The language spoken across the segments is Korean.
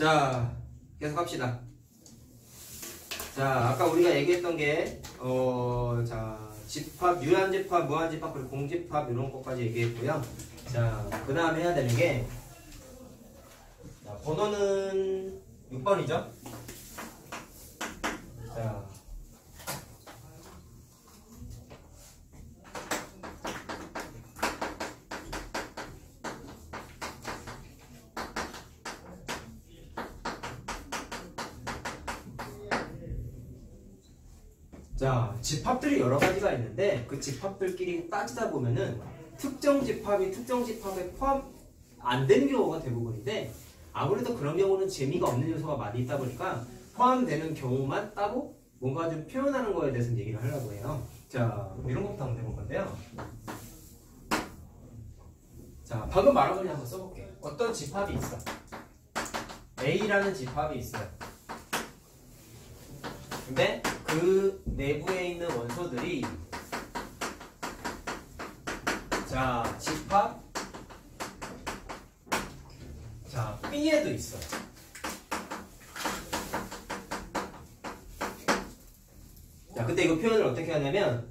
자, 계속 합시다. 자, 아까 우리가 얘기했던 게, 자, 집합, 유한집합, 무한집합, 그리고 공집합, 이런 것까지 얘기했고요. 자, 그 다음에 해야 되는 게, 자, 번호는 6번이죠? 자, 자, 집합들이 여러 가지가 있는데 그 집합들끼리 따지다 보면은 특정 집합이 특정 집합에 포함 안 되는 경우가 대부분인데 아무래도 그런 경우는 재미가 없는 요소가 많이 있다 보니까 포함되는 경우만 따로 뭔가 좀 표현하는 거에 대해서 얘기를 하려고 해요. 자, 이런 것부터 한번 해볼 건데요. 자, 방금 말한 걸 한번 써볼게요. 어떤 집합이 있어. A라는 집합이 있어요. 근데 그 내부에 있는 원소들이 자, 집합 자, B에도 있어요. 자, 그때 이거 표현을 어떻게 하냐면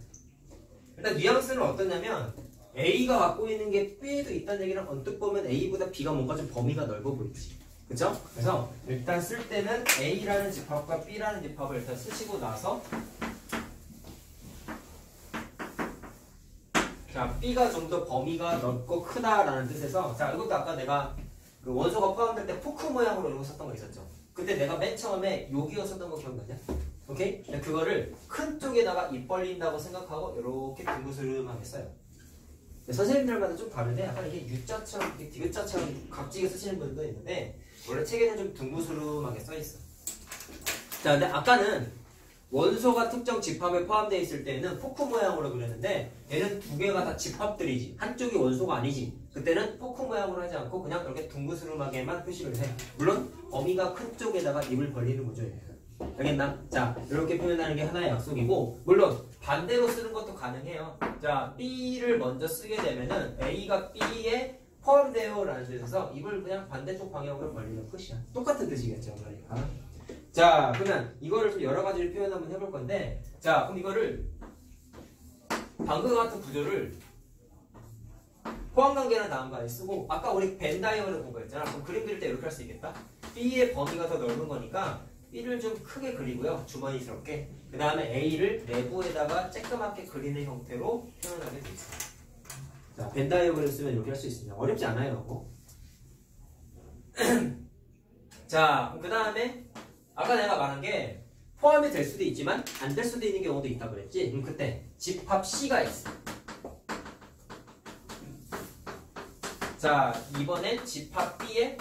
일단 뉘앙스는 어떠냐면 A가 갖고 있는 게 B에도 있다는 얘기는 언뜻 보면 A보다 B가 뭔가 좀 범위가 넓어 보이지. 그죠? 그래서 일단 쓸 때는 A라는 집합과 B라는 집합을 일단 쓰시고 나서 자, B가 좀 더 범위가 넓고 크다라는 뜻에서 자, 이것도 아까 내가 그 원소가 포함될 때 포크 모양으로 이런 거 썼던 거 있었죠? 그때 내가 맨 처음에 여기였었던 거 기억나냐? 오케이? 그거를 큰 쪽에다가 입 벌린다고 생각하고 이렇게 둥그스름하게 써요. 선생님들마다 좀 다른데 약간 이게 U자처럼 디귿자처럼 각지게 쓰시는 분도 있는데 원래 책에는 좀 둥그스름하게 써있어. 자, 근데 아까는 원소가 특정 집합에 포함되어 있을 때는 포크 모양으로 그렸는데 얘는 두 개가 다 집합들이지 한쪽이 원소가 아니지. 그때는 포크 모양으로 하지 않고 그냥 이렇게 둥그스름하게만 표시를 해. 물론 범위가 큰 쪽에다가 입을 벌리는 구조예요. 알겠나? 자, 이렇게 표현하는 게 하나의 약속이고 물론 반대로 쓰는 것도 가능해요. 자, B를 먼저 쓰게 되면은 A가 B에 포함돼요 라는 뜻에서 입을 그냥 반대쪽 방향으로 벌리면 끝이야. 똑같은 뜻이겠죠, 그러니까. 자, 그러면 이거를 좀 여러 가지로 표현 한번 해볼 건데 자, 그럼 이거를 방금 같은 구조를 포함관계는 다음 반에 쓰고 아까 우리 벤 다이어그램을 본 거 있잖아. 그럼 그림 그릴 때 이렇게 할 수 있겠다. B의 범위가 더 넓은 거니까 B를 좀 크게 그리고요. 주머니스럽게. 그 다음에 A를 내부에다가 쬐끄맣게 그리는 형태로 표현하게 돼 있어요. 자, 벤 다이어그램 쓰면 이렇게 할 수 있습니다. 어렵지 않아요. 자, 그 다음에 아까 내가 말한 게 포함이 될 수도 있지만 안 될 수도 있는 경우도 있다고 그랬지. 그럼 그때 집합 C가 있어. 자, 이번엔 집합 B에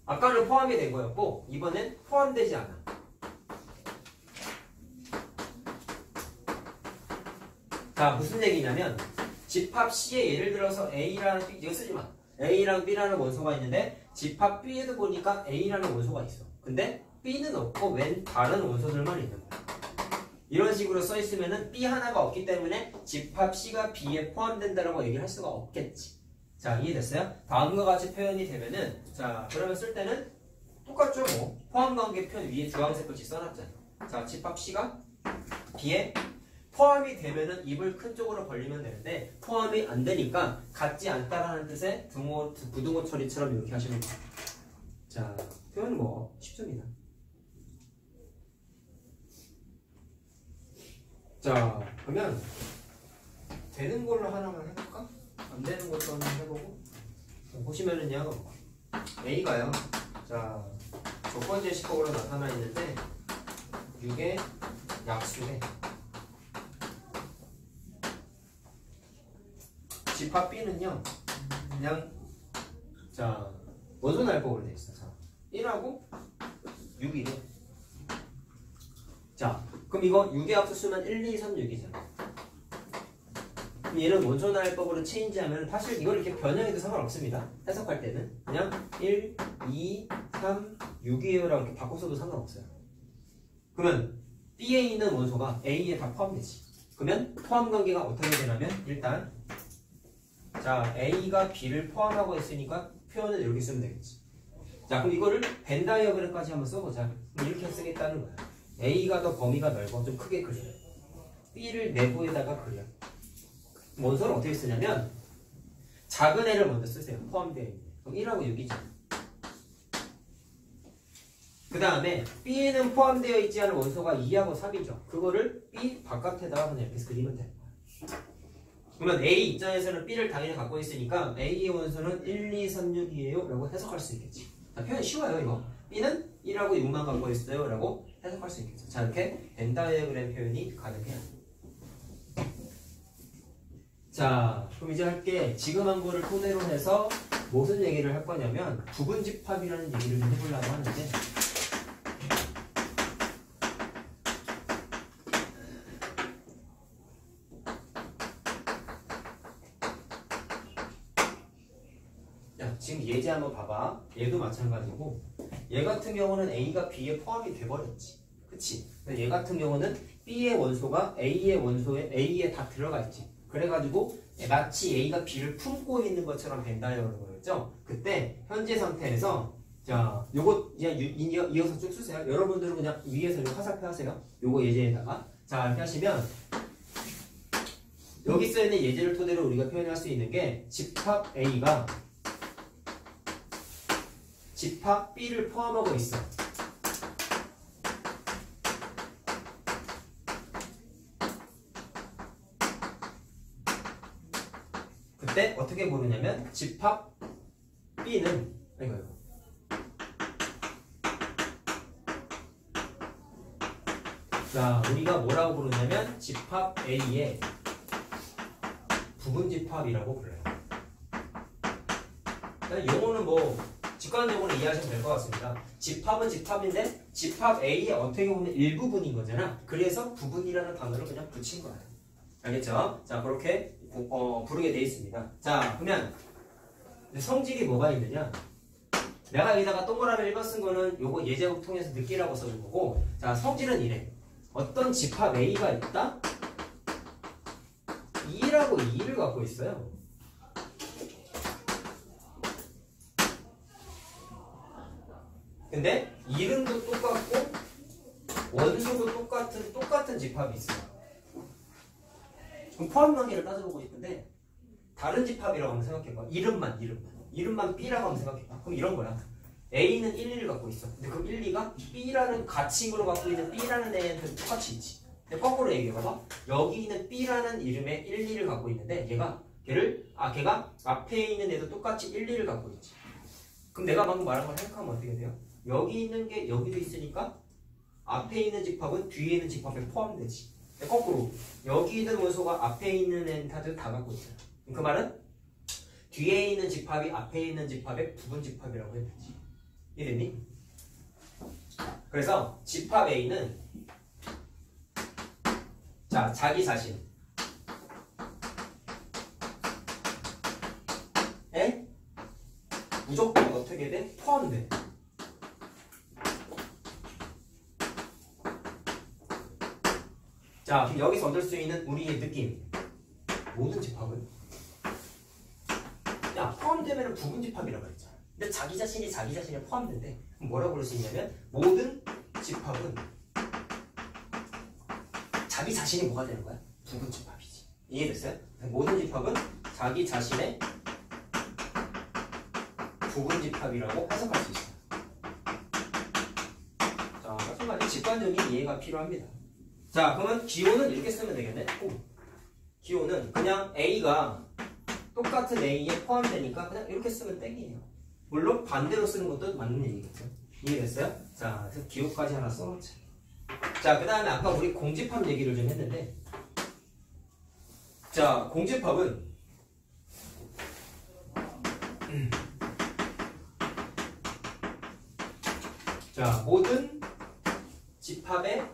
아까는 포함이 된 거였고 이번엔 포함되지 않아. 자, 무슨 얘기냐면 집합 C에 예를 들어서 A라는 B, 이거 쓰지 마. A랑 B라는 원소가 있는데 집합 B에도 보니까 A라는 원소가 있어. 근데 B는 없고 웬 다른 원소들만 있는 거야. 이런 식으로 써 있으면은 B 하나가 없기 때문에 집합 C가 B에 포함된다라고 얘기를 할 수가 없겠지. 자, 이해됐어요? 다음과 같이 표현이 되면은 자, 그러면 쓸 때는 똑같죠 뭐. 포함관계 표현 위에 주황색 글씨 써놨잖아. 자, 집합 C가 B에 포함이 되면은 입을 큰 쪽으로 벌리면 되는데 포함이 안 되니까 같지 않다라는 뜻의 부등호 처리처럼 이렇게 하시면 돼요. 자, 표현 뭐 쉽습니다. 자, 그러면 되는 걸로 하나만 해볼까? 안 되는 것도 한번 해보고. 보시면은요, A가요. 자, 조건제 식법으로 나타나 있는데 6의 약수에 집합 B는요, 그냥 자, 원소 날법으로 되어 있어. 자, 1하고 6이래. 자, 그럼 이거 6의 약수 쓰면 1, 2, 3, 6이잖아. 그럼 얘는 원소 날법으로 체인지하면 사실 이걸 이렇게 변형해도 상관없습니다. 해석할 때는 그냥 1, 2, 3, 6이에요 라고 이렇게 바꿔 써도 상관없어요. 그러면 B에 있는 원소가 A에 다 포함되지. 그러면 포함 관계가 어떻게 되냐면 일단 자, A가 B를 포함하고 있으니까 표현을 이렇게 쓰면 되겠지. 자, 그럼 이거를 벤 다이어그램까지 한번 써보자. 이렇게 쓰겠다는 거야. A가 더 범위가 넓어. 좀 크게 그려. B를 내부에다가 그려. 원소를 어떻게 쓰냐면 작은 애를 먼저 쓰세요. 포함되어 있는. 그럼 1하고 6이죠. 그 다음에 B에는 포함되어 있지 않은 원소가 2하고 3이죠. 그거를 B 바깥에다가 그냥 이렇게 그리면 되는 거야. 그러면 A 입장에서는 B를 당연히 갖고 있으니까 A의 원소는 1, 2, 3, 6이에요 라고 해석할 수 있겠지. 자, 표현 쉬워요 이거. B는 1하고 6만 갖고 있어요 라고 해석할 수 있겠죠. 자, 이렇게 벤 다이어그램 표현이 가능해요. 자, 그럼 이제 할게. 지금 한 거를 토대로 해서 무슨 얘기를 할 거냐면 부분집합이라는 얘기를 좀 해보려고 하는데, 야, 지금 예제 한번 봐봐. 얘도 마찬가지고 얘 같은 경우는 A가 B에 포함이 돼버렸지. 그치? 얘 같은 경우는 B의 원소가 A의 원소에 A에 다 들어가 있지. 그래가지고 마치 A가 B를 품고 있는 것처럼 벤다이어그램을 그렸죠. 그때 현재 상태에서 자, 요거 그냥 이어서 쭉 쓰세요. 여러분들은 그냥 위에서 이거 화살표 하세요. 요거 예제에다가 자, 이렇게 하시면 여기 써있는 예제를 토대로 우리가 표현할 수 있는 게 집합 A가 집합 B를 포함하고 있어. 그때 어떻게 부르냐면 집합 B는 자, 우리가 뭐라고 부르냐면 집합 A의 부분집합이라고 불러요. 용어는 뭐 직관적으로 이해하시면 될 것 같습니다. 집합은 집합인데 집합 A의 어떻게 보면 일부분인 거잖아. 그래서 부분이라는 단어를 그냥 붙인 거예요. 알겠죠? 자, 그렇게 부르게 돼 있습니다. 자, 그러면 성질이 뭐가 있느냐? 내가 여기다가 동그라미 1번 쓴 거는 요거 예제국 통해서 느끼라고 써준 거고, 자, 성질은 이래. 어떤 집합 A가 있다? 2라고 2를 갖고 있어요. 근데 이름도 똑같고 원소도 똑같은 집합이 있어요. 그럼 포함 관계를 따져보고 싶은데 다른 집합이라고 한번 생각해봐. 이름만 B라고 한번 생각해봐. 그럼 이런 거야. A는 1, 2를 갖고 있어. 근데 그 1, 2가 B라는 가칭으로 갖고 있는 B라는 애한테 똑같이 있지. 근데 거꾸로 얘기해봐봐. 여기 있는 B라는 이름의 1, 2를 갖고 있는데 걔가 앞에 있는 애도 똑같이 1, 2를 갖고 있지. 그럼 내가 방금 말한 걸 생각하면 어떻게 돼요? 여기 있는 게 여기도 있으니까 앞에 있는 집합은 뒤에 있는 집합에 포함되지. 거꾸로 여기 있는 원소가 앞에 있는 엔타들 다 갖고 있어요. 그 말은 뒤에 있는 집합이 앞에 있는 집합의 부분집합이라고 해야 되지. 이해됐니? 그래서 집합 A는 자, 자기 자신에 무조건 어떻게 돼? 포함돼. 자, 그럼 여기서 얻을 수 있는 우리의 느낌. 모든 집합은 포함되면 부분집합이라고 했잖아. 근데 자기 자신이 자기 자신에 포함된대. 그럼 뭐라고 부를 수 있냐면 모든 집합은 자기 자신이 뭐가 되는 거야? 부분집합이지. 이해됐어요? 모든 집합은 자기 자신의 부분집합이라고 해석할 수 있어요. 자, 마찬가지 직관적인 이해가 필요합니다. 자, 그러면 기호는 이렇게 쓰면 되겠네. 기호는 그냥 A가 똑같은 A에 포함되니까 그냥 이렇게 쓰면 땡이에요. 물론 반대로 쓰는 것도 맞는 얘기겠죠. 이해됐어요? 자, 그래서 기호까지 하나 써놓자. 자, 그 다음에 아까 우리 공집합 얘기를 좀 했는데, 자, 공집합은 자, 모든 집합의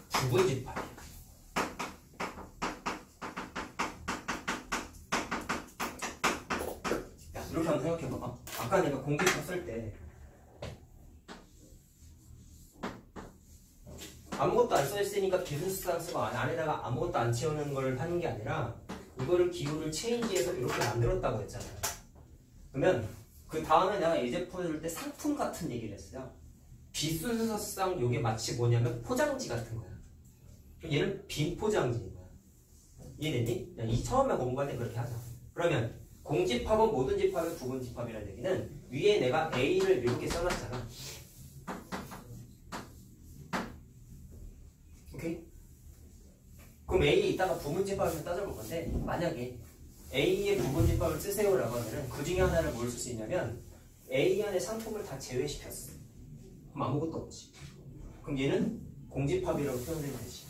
부분집합. 이렇게 한번 생각해봐봐. 아까 내가 공집합 쓸 때 아무것도 안 써있으니까 비순수상수가 안에다가 아무것도 안 채우는 걸 하는 게 아니라 이거를 기호를 체인지해서 이렇게 만들었다고 했잖아요. 그러면 그 다음에 내가 예제 풀어줄 때 상품 같은 얘기를 했어요. 비순서상 요게 마치 뭐냐면 포장지 같은 거야. 얘는 빈 포장지인 거야. 이해됐니? 이 처음에 공부할 때 그렇게 하자. 그러면 공집합은 모든 집합의 부분집합이라는 얘기는 위에 내가 A를 이렇게 써놨잖아. 오케이? 그럼 A 이따가 부분집합을 좀 따져볼 건데 만약에 A의 부분집합을 쓰세요라고 하면은 그 중에 하나를 뭘 쓸 수 있냐면 A 안에 상품을 다 제외시켰어. 그럼 아무것도 없지. 그럼 얘는 공집합이라고 표현되면 되지.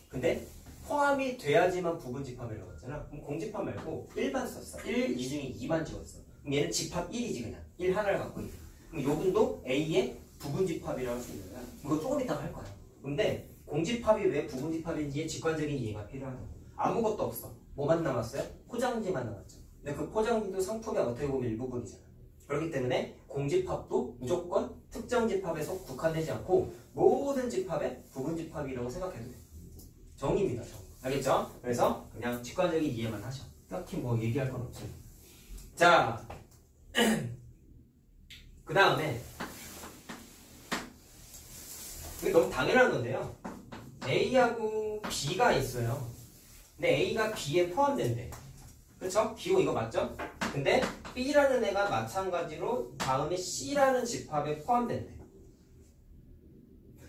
근데 포함이 돼야지만 부분집합이라고 했잖아. 그럼 공집합 말고 1만 썼어. 1, 2 중에 2만 지웠어. 그럼 얘는 집합 1이지 그냥. 1 하나를 갖고 있어. 그럼 요분도 A의 부분집합이라고 할 수 있는 거야. 이거 조금 이따가 할 거야. 근데 공집합이 왜 부분집합인지의 직관적인 이해가 필요하다고. 아무것도 없어. 뭐만 남았어요? 포장지만 남았죠. 근데 그 포장지도 상품의 어떻게 보면 일부분이잖아. 그렇기 때문에 공집합도 무조건 특정 집합에 속 국한되지 않고 모든 집합의 부분집합이라고 생각해도 돼. 정의입니다. 정. 알겠죠? 그래서 그냥 직관적인 이해만 하셔. 딱히 뭐 얘기할 건 없어요. 자, 그 다음에 이게 너무 당연한 건데요. A하고 B가 있어요. 근데 A가 B에 포함된대. 그쵸? 기호 이거 맞죠? 근데 B라는 애가 마찬가지로 다음에 C라는 집합에 포함된대.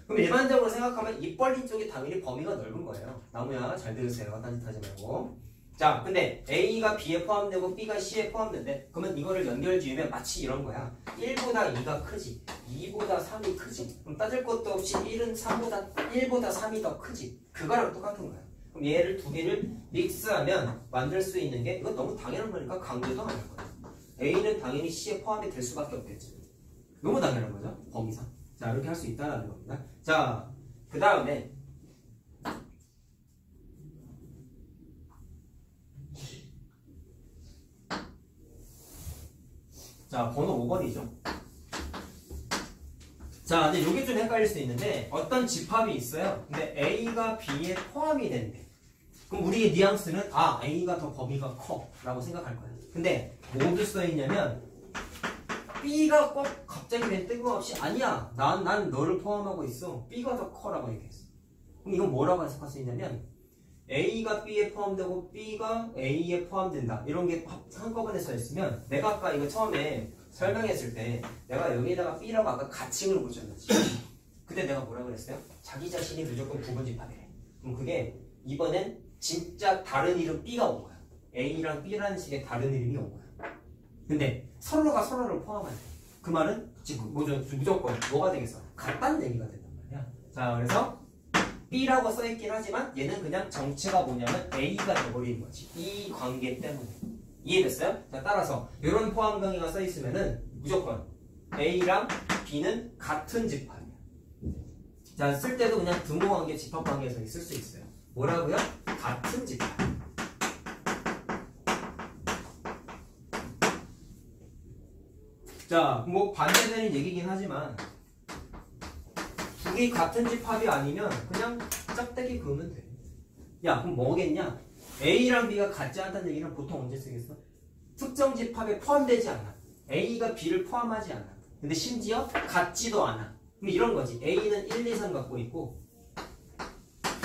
그럼 일반적으로 생각하면 입 벌린 쪽이 당연히 범위가 넓은 거예요. 나무야 잘 들으세요. 딴짓하지 말고. 자, 근데 A가 B에 포함되고 B가 C에 포함된대. 그러면 이거를 연결 지으면 마치 이런 거야. 1보다 2가 크지. 2보다 3이 크지. 그럼 따질 것도 없이 1은 1보다 3이 더 크지. 그거랑 똑같은 거야. 그럼 얘를 두 개를 믹스하면 만들 수 있는 게 이건 너무 당연한 거니까 강조도 안 할 거야. A는 당연히 C에 포함이 될 수밖에 없겠지. 너무 당연한 거죠. 범위상. 자, 이렇게 할 수 있다는 겁니다. 자, 그 다음에 자, 번호 5번이죠. 자, 근데 이게 좀 헷갈릴 수 있는데 어떤 집합이 있어요. 근데 A가 B에 포함이 된대. 그럼 우리의 뉘앙스는 A가 더 범위가 커 라고 생각할 거야. 근데 뭐도 써있냐면 B가 꼭 갑자기 왜 뜬금없이 아니야. 난 너를 포함하고 있어. B가 더 커라고 얘기했어. 그럼 이건 뭐라고 해석할 수 있냐면 A가 B에 포함되고 B가 A에 포함된다. 이런 게 한꺼번에 써있으면 내가 아까 이거 처음에 설명했을 때 내가 여기에다가 B라고 아까 가칭을 붙였지. 그때 내가 뭐라 그랬어요? 자기 자신이 무조건 부분집합이래. 그럼 그게 이번엔 진짜 다른 이름 B가 온 거야. A랑 B라는 식의 다른 이름이 온 거야. 근데 서로가 서로를 포함하네. 그 말은 지금 무조건 뭐가 되겠어? 같다는 얘기가 된단 말이야. 자, 그래서 B라고 써있긴 하지만 얘는 그냥 정체가 뭐냐면 A가 돼버리는 거지. 이 관계 때문에. 이해됐어요? 자, 따라서 이런 포함 강의가 써있으면은 무조건 A랑 B는 같은 집합이야. 자, 쓸 때도 그냥 등호관계, 집합관계에서 쓸 수 있어요. 뭐라고요? 같은 집합. 자, 뭐 반대되는 얘기긴 하지만 둘이 같은 집합이 아니면 그냥 짝대기 그으면 돼. 야, 그럼 뭐겠냐? A랑 B가 같지 않다는 얘기는 보통 언제 쓰겠어? 특정 집합에 포함되지 않아. A가 B를 포함하지 않아. 근데 심지어 같지도 않아. 그럼 이런 거지. A는 1, 2, 3 갖고 있고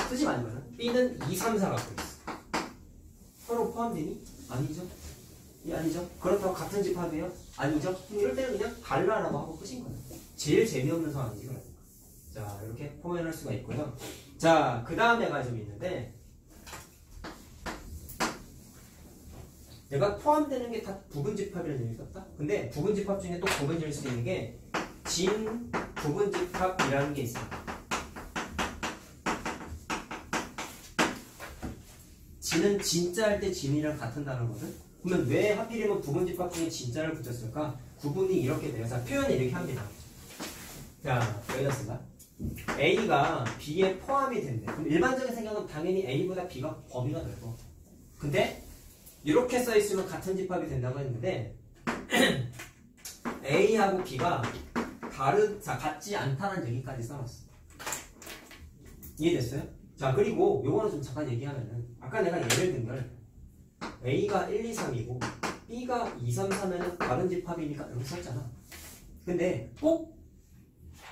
쓰지 말면은 B는 2, 3, 4 갖고 있어. 서로 포함되니? 아니죠. 예, 아니죠. 그렇다고 같은 집합이에요? 아니죠. 그럼 이럴 때는 그냥 달라라고 하고 끝인 거야. 제일 재미없는 상황이지. 그러니까. 자, 이렇게 포함할 수가 있고요. 자, 그 다음에가 좀 있는데 내가 포함되는 게 다 부분집합이라는 얘기 썼다? 근데 부분집합 중에 또 구분질 수 있는 게 진 부분집합이라는 게 있어요. 진은 진짜 할 때 진이랑 같은 단어거든? 그러면 왜 하필이면 부분집합 중에 진짜를 붙였을까? 구분이 이렇게 돼요. 자, 표현을 이렇게 합니다. 자, 여기다 쓴다. A가 B에 포함이 된대. 그럼 일반적인 생각은 당연히 A보다 B가 범위가 넓어. 근데 이렇게 써있으면 같은 집합이 된다고 했는데 A하고 B가 같지 않다는 얘기까지 써놨어. 이해됐어요? 자, 그리고 요거는 좀 잠깐 얘기하면은 아까 내가 예를 들면 A가 1, 2, 3이고 B가 2, 3, 4면은 다른 집합이니까 이렇게 썼잖아. 근데 꼭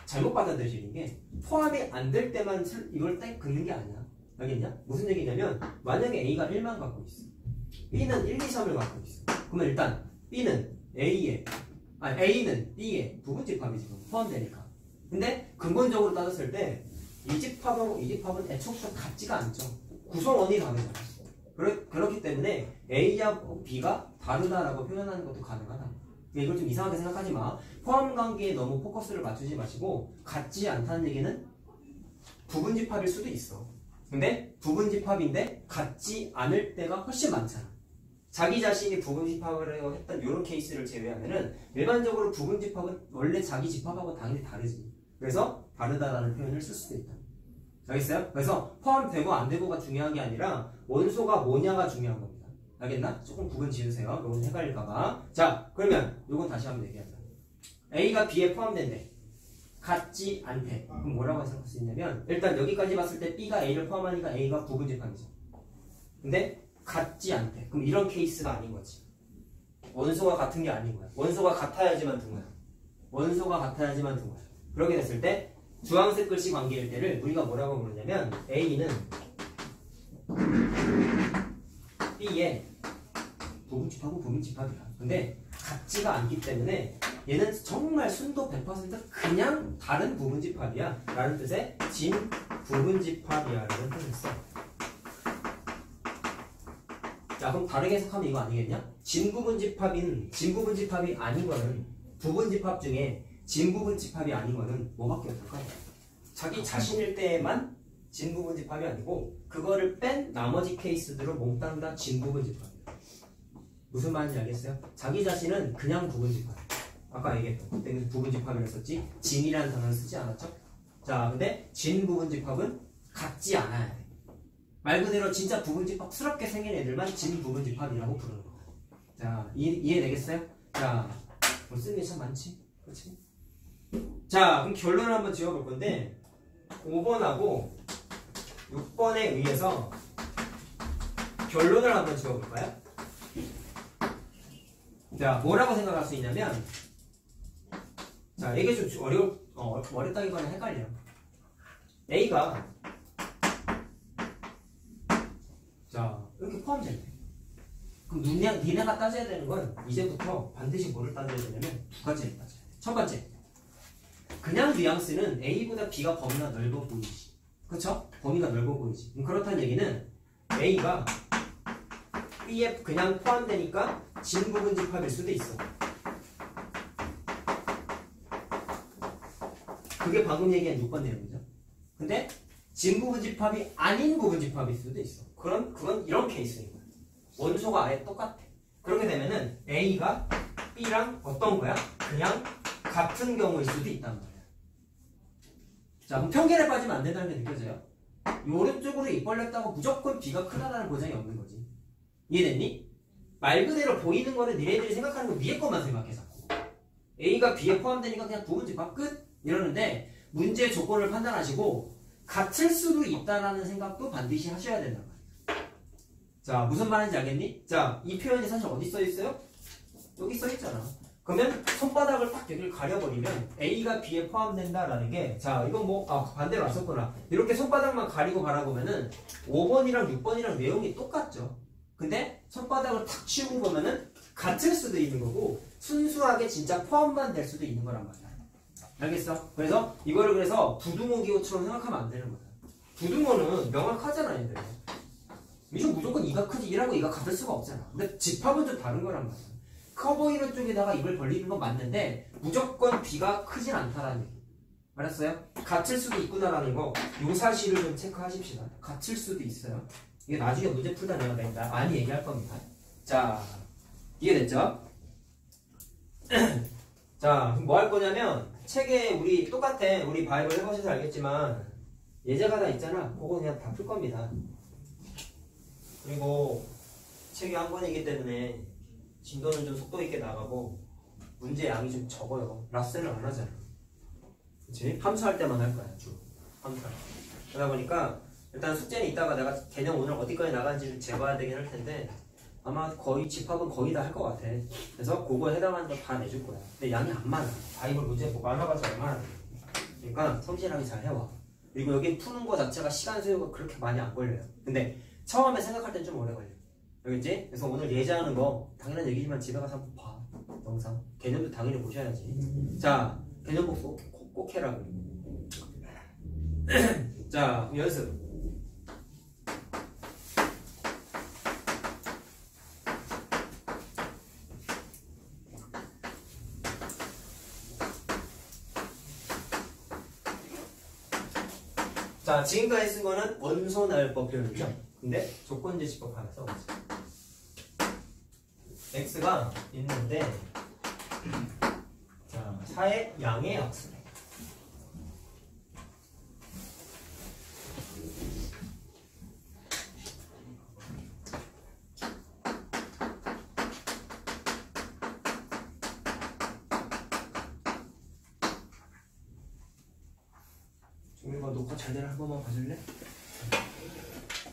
잘못 받아들이는 게 포함이 안 될 때만 이걸 딱 긋는 게 아니야. 알겠냐? 무슨 얘기냐면 만약에 A가 1만 갖고 있어. B는 1, 2, 3을 갖고 있어. 그러면 일단 B는 A는 B에 부분집합이 지금 포함되니까. 근데 근본적으로 따졌을 때 이 집합하고 이 집합은 애초부터 같지가 않죠. 구성원이 다르잖아. 그렇기 때문에 A와 B가 다르다라고 표현하는 것도 가능하다. 이걸 좀 이상하게 생각하지 마. 포함 관계에 너무 포커스를 맞추지 마시고 같지 않다는 얘기는 부분집합일 수도 있어. 근데 부분집합인데 같지 않을 때가 훨씬 많잖아. 자기 자신이 부분집합을 했던 이런 케이스를 제외하면은 일반적으로 부분집합은 원래 자기 집합하고 당연히 다르지. 그래서 다르다라는 표현을 쓸 수도 있다. 알겠어요? 그래서 포함되고 안 되고가 중요한 게 아니라 원소가 뭐냐가 중요한 겁니다. 알겠나? 조금 구분 지으세요. 이건 헷갈릴까봐. 자, 그러면 이건 다시 한번 얘기하자. A가 B에 포함된대. 같지 않대. 그럼 뭐라고 생각할 수 있냐면 일단 여기까지 봤을 때 B가 A를 포함하니까 A가 부분집합이죠. 근데 같지 않대. 그럼 이런 케이스가 아닌 거지. 원소가 같은 게 아닌 거야. 원소가 같아야지만 든 거야. 원소가 같아야지만 든 거야. 그렇게 됐을 때 주황색 글씨 관계일 때를 우리가 뭐라고 부르냐면 A는 B의 부분집합하고 부분집합이야. 근데 같지가 않기 때문에 얘는 정말 순도 100% 그냥 다른 부분집합이야 라는 뜻의 진부분집합이야 라는 뜻을 써. 자, 그럼 다르게 해석하면 이거 아니겠냐? 진부분집합이 아닌 거는 부분집합 중에 진부분집합이 아닌 거는 뭐밖에 없을까요? 자기 자신일 때만 진부분집합이 아니고 그거를 뺀 나머지 케이스들을 몽땅 다 진부분집합이에요. 무슨 말인지 알겠어요? 자기 자신은 그냥 부분집합. 아까 얘기했던 그때는 부분집합이라고 썼지 진이라는 단어를 쓰지 않았죠? 자, 근데 진부분집합은 같지 않아야 돼. 말 그대로 진짜 부분집합스럽게 생긴 애들만 진부분집합이라고 부르는 거야. 자, 이해되겠어요? 자, 뭐 쓰는 게 참 많지? 그렇지? 자, 그럼 결론을 한번 지어볼 건데 5번하고 6번에 의해서 결론을 한번 지어볼까요? 자, 뭐라고 생각할 수 있냐면 자, 이게 좀 어렵다기보다는 헷갈려. A가 자, 이렇게 포함되네. 그럼 니네가 따져야 되는 건 이제부터 반드시 뭐를 따져야 되냐면 두 가지를 따져야 돼. 첫 번째, 그냥 뉘앙스는 A보다 B가 범위가 넓어 보이지. 그쵸? 범위가 넓어 보이지. 그렇다는 얘기는 A가 B에 그냥 포함되니까 진부분집합일 수도 있어. 그게 방금 얘기한 6번 내용이죠. 근데 진부분집합이 아닌 부분집합일 수도 있어. 그건 이런 케이스인 거야. 원소가 아예 똑같아. 그렇게 되면은 A가 B랑 어떤 거야? 그냥 같은 경우일 수도 있단 말이야. 자, 그럼 편견에 빠지면 안 된다는 게 느껴져요? 오른쪽으로 입 벌렸다고 무조건 B가 크다라는 보장이 없는 거지. 이해됐니? 말 그대로 보이는 거는 니네들이 생각하는 거 위에 것만 생각해 자꾸. A가 B에 포함되니까 그냥 부분집합 끝? 이러는데 문제의 조건을 판단하시고 같을 수도 있다라는 생각도 반드시 하셔야 된단 말이야. 자, 무슨 말인지 알겠니? 자, 이 표현이 사실 어디 써 있어요? 여기 써 있잖아. 그러면 손바닥을 딱 여기를 가려버리면 A가 B에 포함된다라는 게, 자, 이건 뭐 반대로 왔었구나. 이렇게 손바닥만 가리고 바라보면은 5번이랑 6번이랑 내용이 똑같죠. 근데 손바닥을 탁 치우고 보면은 같을 수도 있는 거고 순수하게 진짜 포함만 될 수도 있는 거란 말이야. 알겠어? 그래서 이거를 그래서 부등호 기호처럼 생각하면 안 되는 거야. 부등호는 명확하잖아, 얘들. 이거 무조건 이가 크지, 이라고 이가 같을 수가 없잖아. 근데 집합은 좀 다른 거란 말이야. 커 보이는 쪽에다가 입을 벌리는 건 맞는데 무조건 B가 크진 않다라는 얘기. 알았어요? 같을 수도 있구나라는 거, 요 사실을 좀 체크하십시다. 같을 수도 있어요. 이게 나중에 문제 풀다 내가 많이 얘기할 겁니다. 자, 이해됐죠? 자, 그럼 뭐 할 거냐면 책에 우리 똑같아. 우리 바이블 해보셔서 알겠지만 예제가 다 있잖아. 그거 그냥 다 풀 겁니다. 그리고 책이 한 권이기 때문에 진도는 좀 속도 있게 나가고 문제 양이 좀 적어요. 라스는 안 하잖아. 그치? 함수할 때만 할 거야, 주. 함수할 때. 그러다 보니까 일단 숙제는 이따가 내가 개념 오늘 어디까지 나간지를 재봐야 되긴 할 텐데 아마 거의 집합은 거의 다 할 것 같아. 그래서 그거에 해당하는 거 다 내줄 거야. 근데 양이 안 많아. 바이블 문제 뭐 많아봐서 얼마나 돼. 그러니까 성실하게 잘 해와. 그리고 여기 푸는 거 자체가 시간 소요가 그렇게 많이 안 걸려요. 근데 처음에 생각할 땐 좀 오래 걸려. 알겠지? 그래서 오늘 예제하는 거 당연한 얘기지만 집에 가서 한번 봐. 영상. 개념도 당연히 보셔야지. 자, 개념 꼭 해라. 자, 연습. 자, 지금까지 쓴 거는 원소나열법 표현이죠. 근데 조건제시법 하나 써보세요. x가 있는데 자, 4의 양의 약수래. 종일과 녹화 잘 되나 한 번만 봐줄래?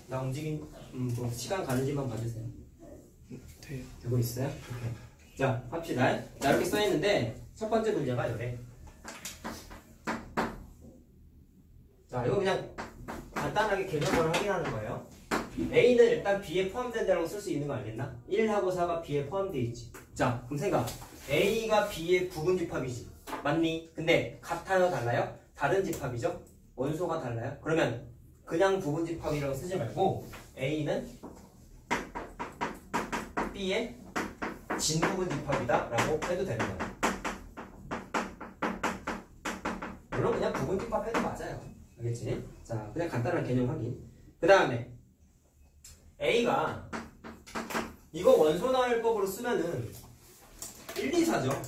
나 움직임 뭐 시간 가는지만 봐주세요. 돼요. 되고 있어요? 오케이. 자, 합시다. 자, 이렇게 써있는데 첫 번째 문제가 이래. 자, 이거 그냥 간단하게 개념을 확인하는 거예요. A는 일단 B에 포함된다고 쓸 수 있는 거 알겠나? 1하고 4가 B에 포함되어 있지. 자, 그럼 생각. A가 B의 부분집합이지. 맞니? 근데 같아요? 달라요? 다른 집합이죠? 원소가 달라요? 그러면 그냥 부분집합이라고 쓰지 말고 A는 B의 진부분집합이다 라고 해도 되는 거예요. 물론 그냥 부분집합 해도 맞아요. 알겠지? 자, 그냥 간단한 개념 확인. 그 다음에 A가 이거 원소나열법으로 쓰면은 1, 2, 4죠.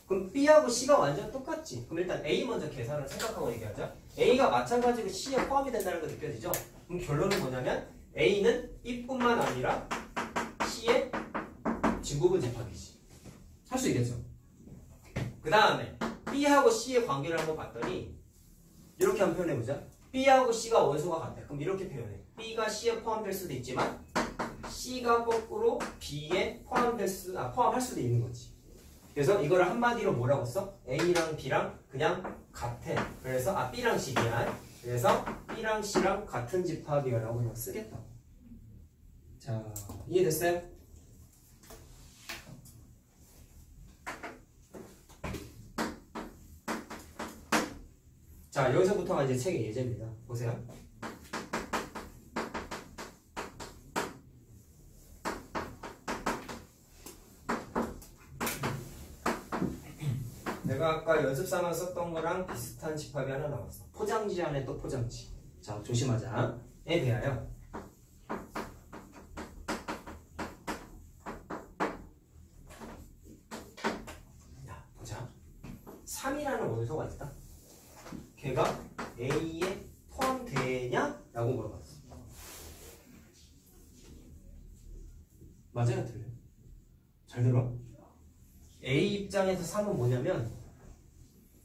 그럼 B하고 C가 완전 똑같지. 그럼 일단 A 먼저 계산을 생각하고 얘기하자. A가 마찬가지로 C에 포함이 된다는 거 느껴지죠? 그럼 결론은 뭐냐면 A는 B뿐만 아니라 C의 진부분 집합이지. 할 수 있겠죠? 그 다음에 B하고 C의 관계를 한번 봤더니 이렇게 한번 표현해보자. B하고 C가 원소가 같아. 그럼 이렇게 표현해. B가 C에 포함될 수도 있지만 C가 거꾸로 B에 포함할 수도 있는 거지. 그래서 이거를 한마디로 뭐라고 써? A랑 B랑 그냥 같아. 그래서 B랑 C 미안. 그래서 B랑 C랑 같은 집합이라고 그냥 쓰겠다. 자, 이해됐어요? 자, 여기서부터가 이제 책의 예제입니다. 보세요. 내가 아까 연습사만 썼던 거랑 비슷한 집합이 하나 나왔어. 포장지 안에 또 포장지. 자, 조심하자. 에 대하여 야, 보자. 3이라는 원소가 있다. 걔가 A에 포함되냐? 라고 물어봤어. 맞아요? 틀려요? 잘 들어. A 입장에서 3은 뭐냐면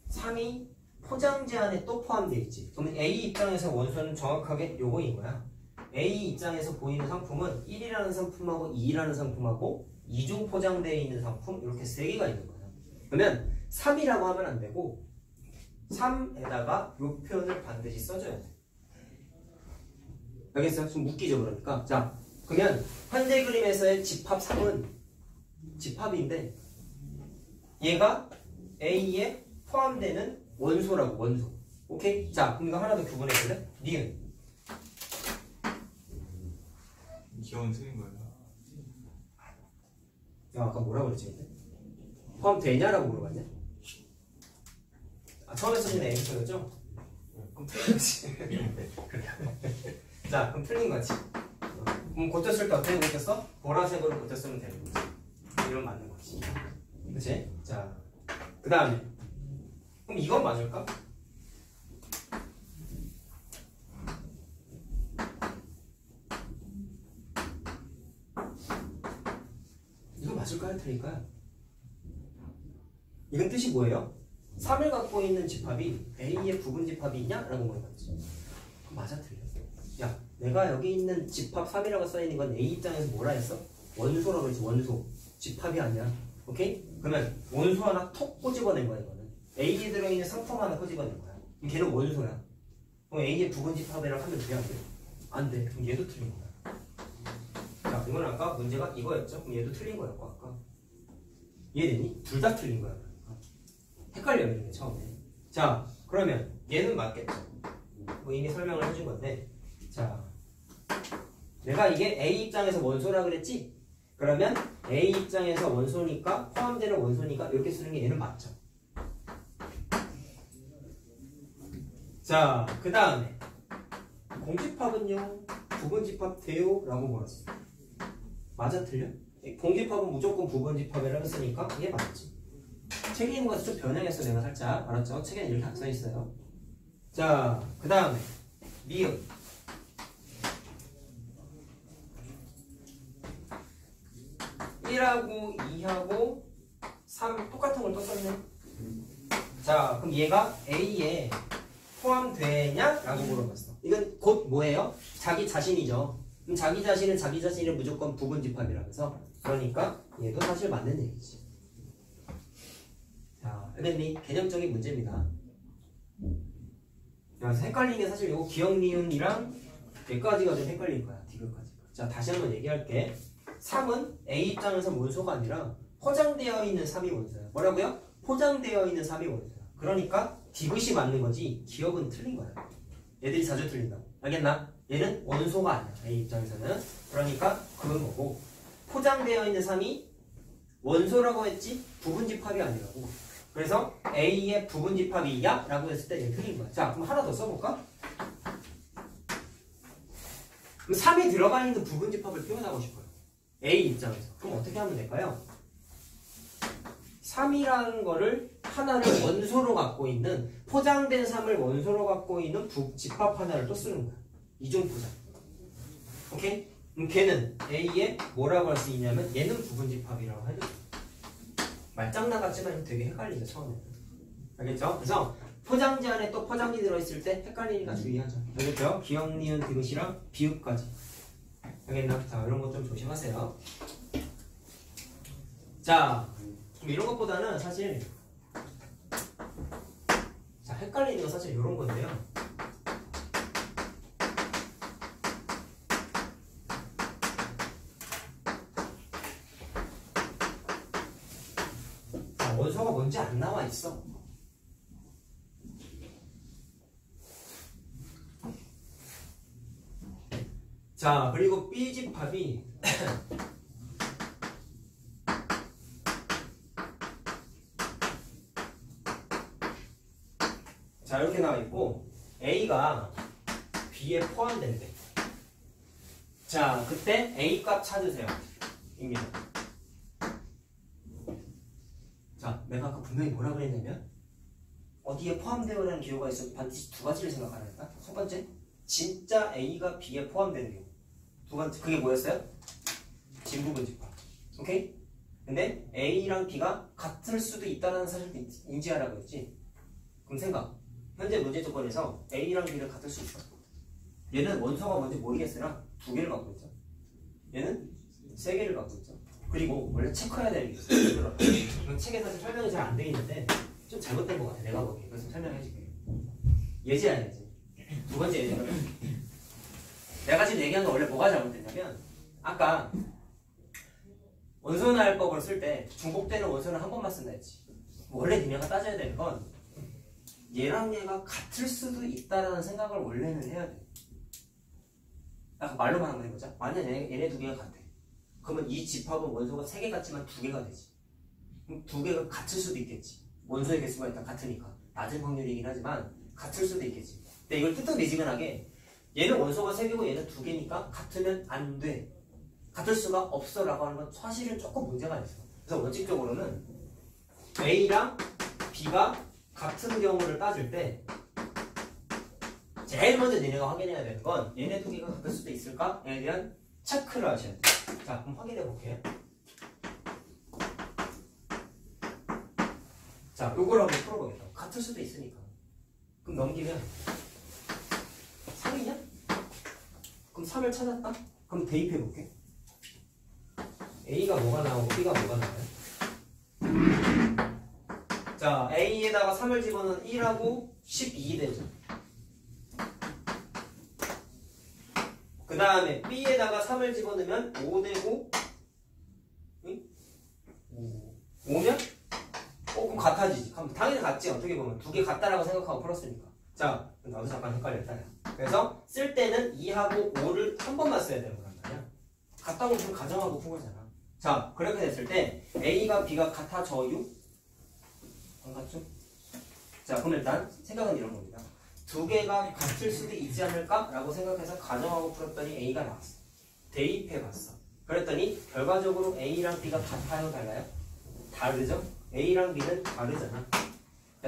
3이 포장지 안에 또 포함되어 있지. 그러면 A 입장에서 원소는 정확하게 요거인 거야. A 입장에서 보이는 상품은 1이라는 상품하고 2라는 상품하고 이중 포장되어 있는 상품 이렇게 3개가 있는 거야. 그러면 3이라고 하면 안 되고 3에다가 요 표현을 반드시 써줘야 돼. 알겠어요? 좀 웃기죠 그러니까. 자, 그러면 현대 그림에서의 집합 3은 집합인데 얘가 A에 포함되는 원소라고. 원소. 오케이? 자, 그럼 이거 하나 더 구분해볼래? 니은. 귀여운 틀린 거예요. 야, 아까 뭐라고 그랬지 근데? 포함되냐라고 물어봤냐? 처음에 써준 A표였죠? 그럼 틀린 거지. 자, 그럼 틀린 거지. 그럼 고쳤을 때 어떻게 고쳤어? 보라색으로 고쳤으면 되는 거지. 이런 맞는 거지. 그치? 자, 그 다음에 그럼 이건 맞을까? 이거 맞을까요? 틀릴까요? 이건 뜻이 뭐예요? 3을 갖고 있는 집합이 A의 부분 집합이 있냐? 라고 물어봤지. 맞아 틀려? 야, 내가 여기 있는 집합 3이라고 써있는 건 A 입장에서 뭐라 했어? 원소라고 그랬지. 원소. 집합이 아니야. 오케이? 그러면 원소 하나 톡 꼬집어낸 거야 이거는. A에 들어있는 상품 하나 꼬집어낸 거야. 그럼 걔는 원소야. 그럼 A의 부분집합이라고 하면 돼? 안 돼? 안 돼. 그럼 얘도 틀린 거야. 자, 이건 아까 문제가 이거였죠? 그럼 얘도 틀린 거였고 아까. 이해되니? 둘 다 틀린 거야. 헷갈려 이게 처음에. 자, 그러면 얘는 맞겠죠? 뭐 이미 설명을 해준 건데, 자, 내가 이게 A 입장에서 원소라 그랬지? 그러면 A 입장에서 원소니까 포함되는 원소니까 이렇게 쓰는 게 얘는 맞죠? 자, 그 다음에 공집합은요, 부분집합 돼요? 라고 물었어. 맞아 틀려? 공집합은 무조건 부분집합이라고 했으니까 이게 맞지. 책에 있는 것을 좀 변형했어 내가 살짝. 알았죠? 책에는 이렇게 안 써있어요. 자, 그 다음에 미음. 1하고 2하고 3 똑같은 걸 또 썼네. 자, 그럼 얘가 A에 포함되냐? 라고 물어봤어. 이건 곧 뭐예요? 자기 자신이죠. 그럼 자기 자신은 자기 자신을 무조건 부분집합이라면서, 그러니까 얘도 사실 맞는 얘기지. 자, 알겠니? 개념적인 문제입니다. 그래서 헷갈린 게 사실 이거 기억 니은이랑 얘까지가 좀 헷갈릴 거야. 디귿까지가. 자, 다시 한번 얘기할게. 3은 A 입장에서 원소가 아니라 포장되어 있는 3이 원소야. 뭐라고요? 포장되어 있는 3이 원소야. 그러니까 디귿이 맞는 거지 기억은 틀린 거야. 얘들이 자주 틀린다고. 알겠나? 얘는 원소가 아니야. A 입장에서는. 그러니까 그건 거고, 포장되어 있는 3이 원소라고 했지 부분집합이 아니라고. 그래서 A의 부분집합이야? 라고 했을 때 얘는 틀린 거야. 자, 그럼 하나 더 써볼까? 그럼 3이 들어가 있는 부분집합을 표현하고 싶어요. A 입장에서. 그럼 어떻게 하면 될까요? 3이라는 거를 하나를 원소로 갖고 있는, 포장된 3을 원소로 갖고 있는 집합 하나를 또 쓰는 거야. 이중포장. 오케이? 그럼 걔는 A에 뭐라고 할 수 있냐면 얘는 부분집합이라고 해도 돼. 말장난 같지만 되게 헷갈리죠 처음에는. 알겠죠? 그래서 포장지 안에 또 포장지 들어있을 때 헷갈리니까 주의하죠. 알겠죠? 기억, 니은, 디귿이랑 비읍까지. 알겠나? 자, 이런 거 좀 조심하세요. 자, 그럼 이런 것보다는 사실, 자, 헷갈리는 건 사실 이런 건데요. 자, 원소가 뭔지 안 나와 있어. 자, 그리고 B집합이 자, 이렇게 나와 있고 A가 B에 포함된대. 자, 그때 A 값 찾으세요. 입니다. 자, 내가 아까 분명히 뭐라 그랬냐면 어디에 포함되어라는 기호가 있어 반드시 두 가지를 생각하라 했다. 첫 번째, 진짜 A가 B에 포함되는 경우. 두 번째, 그게 뭐였어요? 진부분집합. 오케이? 근데 A랑 B가 같을 수도 있다는 사실을 인지하라고 했지. 그럼 생각. 현재 문제 조건에서 A랑 B를 같을 수 있어. 얘는 원소가 뭔지 모르겠으나 두 개를 갖고 있죠. 얘는 세 개를 갖고 있죠. 그리고 원래 체크해야 되는 게 있어요. 이건 책에 사실 설명이 잘 안 돼 있는데 좀 잘못된 것 같아. 내가 보기에. 그래서 설명해 줄게. 예제야, 예제. 두 번째 예제는 내가 지금 얘기한 건 원래 뭐가 잘못됐냐면, 아까 원소나열법을 쓸 때 중복되는 원소는 한 번만 쓴다 했지. 원래 니네가 따져야 되는 건 얘랑 얘가 같을 수도 있다라는 생각을 원래는 해야 돼. 아까 말로만 한번 해보자. 만약 얘네 두 개가 같아. 그러면 이 집합은 원소가 세 개 같지만 두 개가 되지. 그럼 두 개가 같을 수도 있겠지. 원소의 개수가 일단 같으니까. 낮은 확률이긴 하지만 같을 수도 있겠지. 근데 이걸 뜨뜻미지근하게 얘는 원소가 세 개고 얘는 두 개니까 같으면 안 돼. 같을 수가 없어 라고 하는 건 사실은 조금 문제가 있어. 그래서 원칙적으로는 A랑 B가 같은 경우를 따질 때 제일 먼저 니네가 확인해야 되는 건 얘네 두 개가 같을 수도 있을까에 대한 체크를 하셔야 돼요. 자, 그럼 확인해 볼게요. 자, 요걸 한번 풀어보겠다. 같을 수도 있으니까. 그럼 넘기면 3이냐? 그럼 3을 찾았다? 그럼 대입해 볼게. A가 뭐가 나오고 B가 뭐가 나와요? 자, A에다가 3을 집어넣으면 1하고 12 되죠. 그 다음에 B에다가 3을 집어넣으면 5 되고 5면? 그럼 같아지지. 그럼 당연히 같지. 어떻게 보면 두 개 같다라고 생각하고 풀었으니까. 자, 나도 잠깐 헷갈렸다. 그래서 쓸 때는 2하고 5를 한 번만 써야 되는 거란 말이야. 같다고 좀 가정하고 푼 거잖아. 자, 그렇게 됐을 때 A가 B가 같아져요? 안 같죠? 자, 그럼 일단 생각은 이런 겁니다. 두 개가 같을 수도 있지 않을까? 라고 생각해서 가정하고 풀었더니 A가 나왔어. 대입해봤어. 그랬더니 결과적으로 A랑 B가 같아요? 달라요? 다르죠? A랑 B는 다르잖아.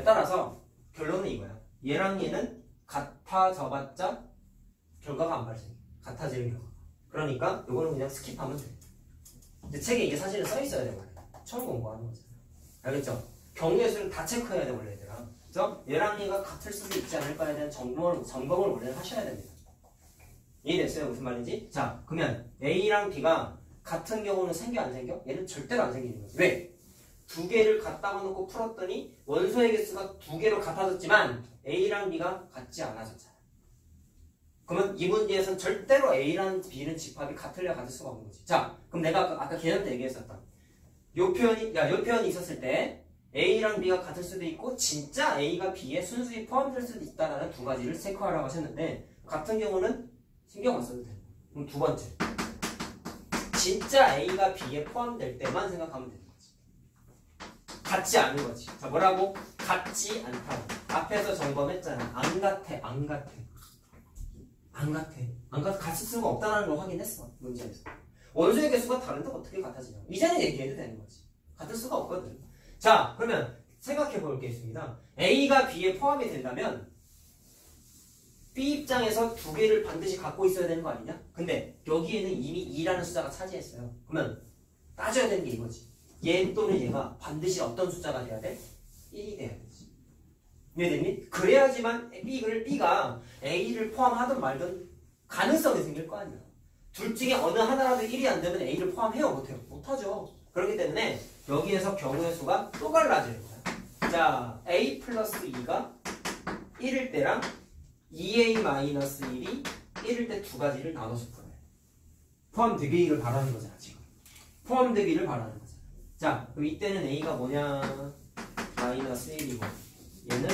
따라서 결론은 이거야. 얘랑 얘는 같아져봤자 결과가 안 발생해. 같아지는 결과. 그러니까 이거는 그냥 스킵하면 돼. 이제 책에 이게 사실은 써있어야 돼. 처음 공부하는 거잖아. 알겠죠? 경우의 수는 다 체크해야 돼 원래 얘들아. 그래서 얘랑 얘가 같을 수도 있지 않을까에 대한 점검을 원래 하셔야 됩니다. 이해됐어요? 무슨 말인지? 자, 그러면 A랑 B가 같은 경우는 생겨 안 생겨? 얘는 절대로 안 생기는 거지. 왜? 두 개를 갖다가 놓고 풀었더니 원소의 개수가 두 개로 같아졌지만 A랑 B가 같지 않아졌잖아. 그러면 이 문제에서는 절대로 A랑 B는 집합이 같을래 같을 수가 없는 거지. 자, 그럼 내가 아까 개념 때 얘기했었던 요 표현이 있었을 때 A랑 B가 같을 수도 있고 진짜 A가 B에 순수히 포함될 수도 있다라는 두 가지를 체크하라고 하셨는데 같은 경우는 신경 안 써도 돼요. 그럼 두 번째, 진짜 A가 B에 포함될 때만 생각하면 되는 거지. 같지 않은 거지. 자, 뭐라고? 같지 않다. 앞에서 점검했잖아. 안 같아, 안 같아. 안 같아. 안 같아. 같을 수가 없다는 걸 확인했어. 문제에서. 원소의 개수가 다른데 어떻게 같아지냐. 이제는 얘기해도 되는 거지. 같을 수가 없거든. 자, 그러면 생각해 볼 게 있습니다. A가 B에 포함이 된다면 B 입장에서 두 개를 반드시 갖고 있어야 되는 거 아니냐? 근데 여기에는 이미 2라는 숫자가 차지했어요. 그러면 따져야 되는 게 이거지. 얘 또는 얘가 반드시 어떤 숫자가 돼야 돼? 1이 돼야 되지. 이해됐니? 그래야지만 B가 A를 포함하든 말든 가능성이 생길 거 아니야. 둘 중에 어느 하나라도 1이 안 되면 A를 포함해요? 못해요? 못하죠. 그렇기 때문에 여기에서 경우의 수가 또 갈라지는 거야. 자, A 플러스 2가 1일 때랑 2A 마이너스 1이 1일 때 두 가지를 나눠서 풀어요. 포함되기를 바라는 거잖아, 지금. 포함되기를 바라는 거잖아. 자, 그럼 이때는 A가 뭐냐? 마이너스 1이고 얘는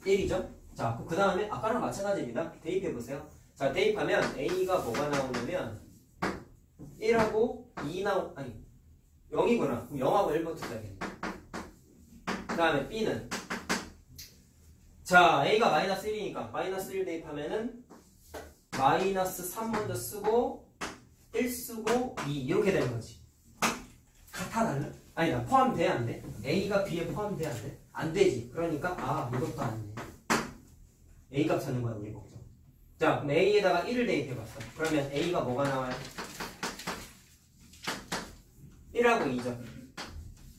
1이죠? 자, 그 다음에 아까랑 마찬가지입니다. 대입해보세요. 자, 대입하면 A가 뭐가 나오냐면 1하고 2 아니 0이구나. 그럼 0하고 1부터 시작해. 그 다음에 B는 자, A가 마이너스 1이니까 마이너스 1 대입하면은 마이너스 3 먼저 쓰고 1 쓰고 2 이렇게 되는 거지. 같아 달라? 아니다. 포함돼 안 돼? A가 B에 포함돼 안 돼? 안 되지. 그러니까 이것도 아니네. A 값 찾는 거야 우리 목적. 자, 그럼 A에다가 1을 대입해봤어. 그러면 A가 뭐가 나와요? 1하고 2죠.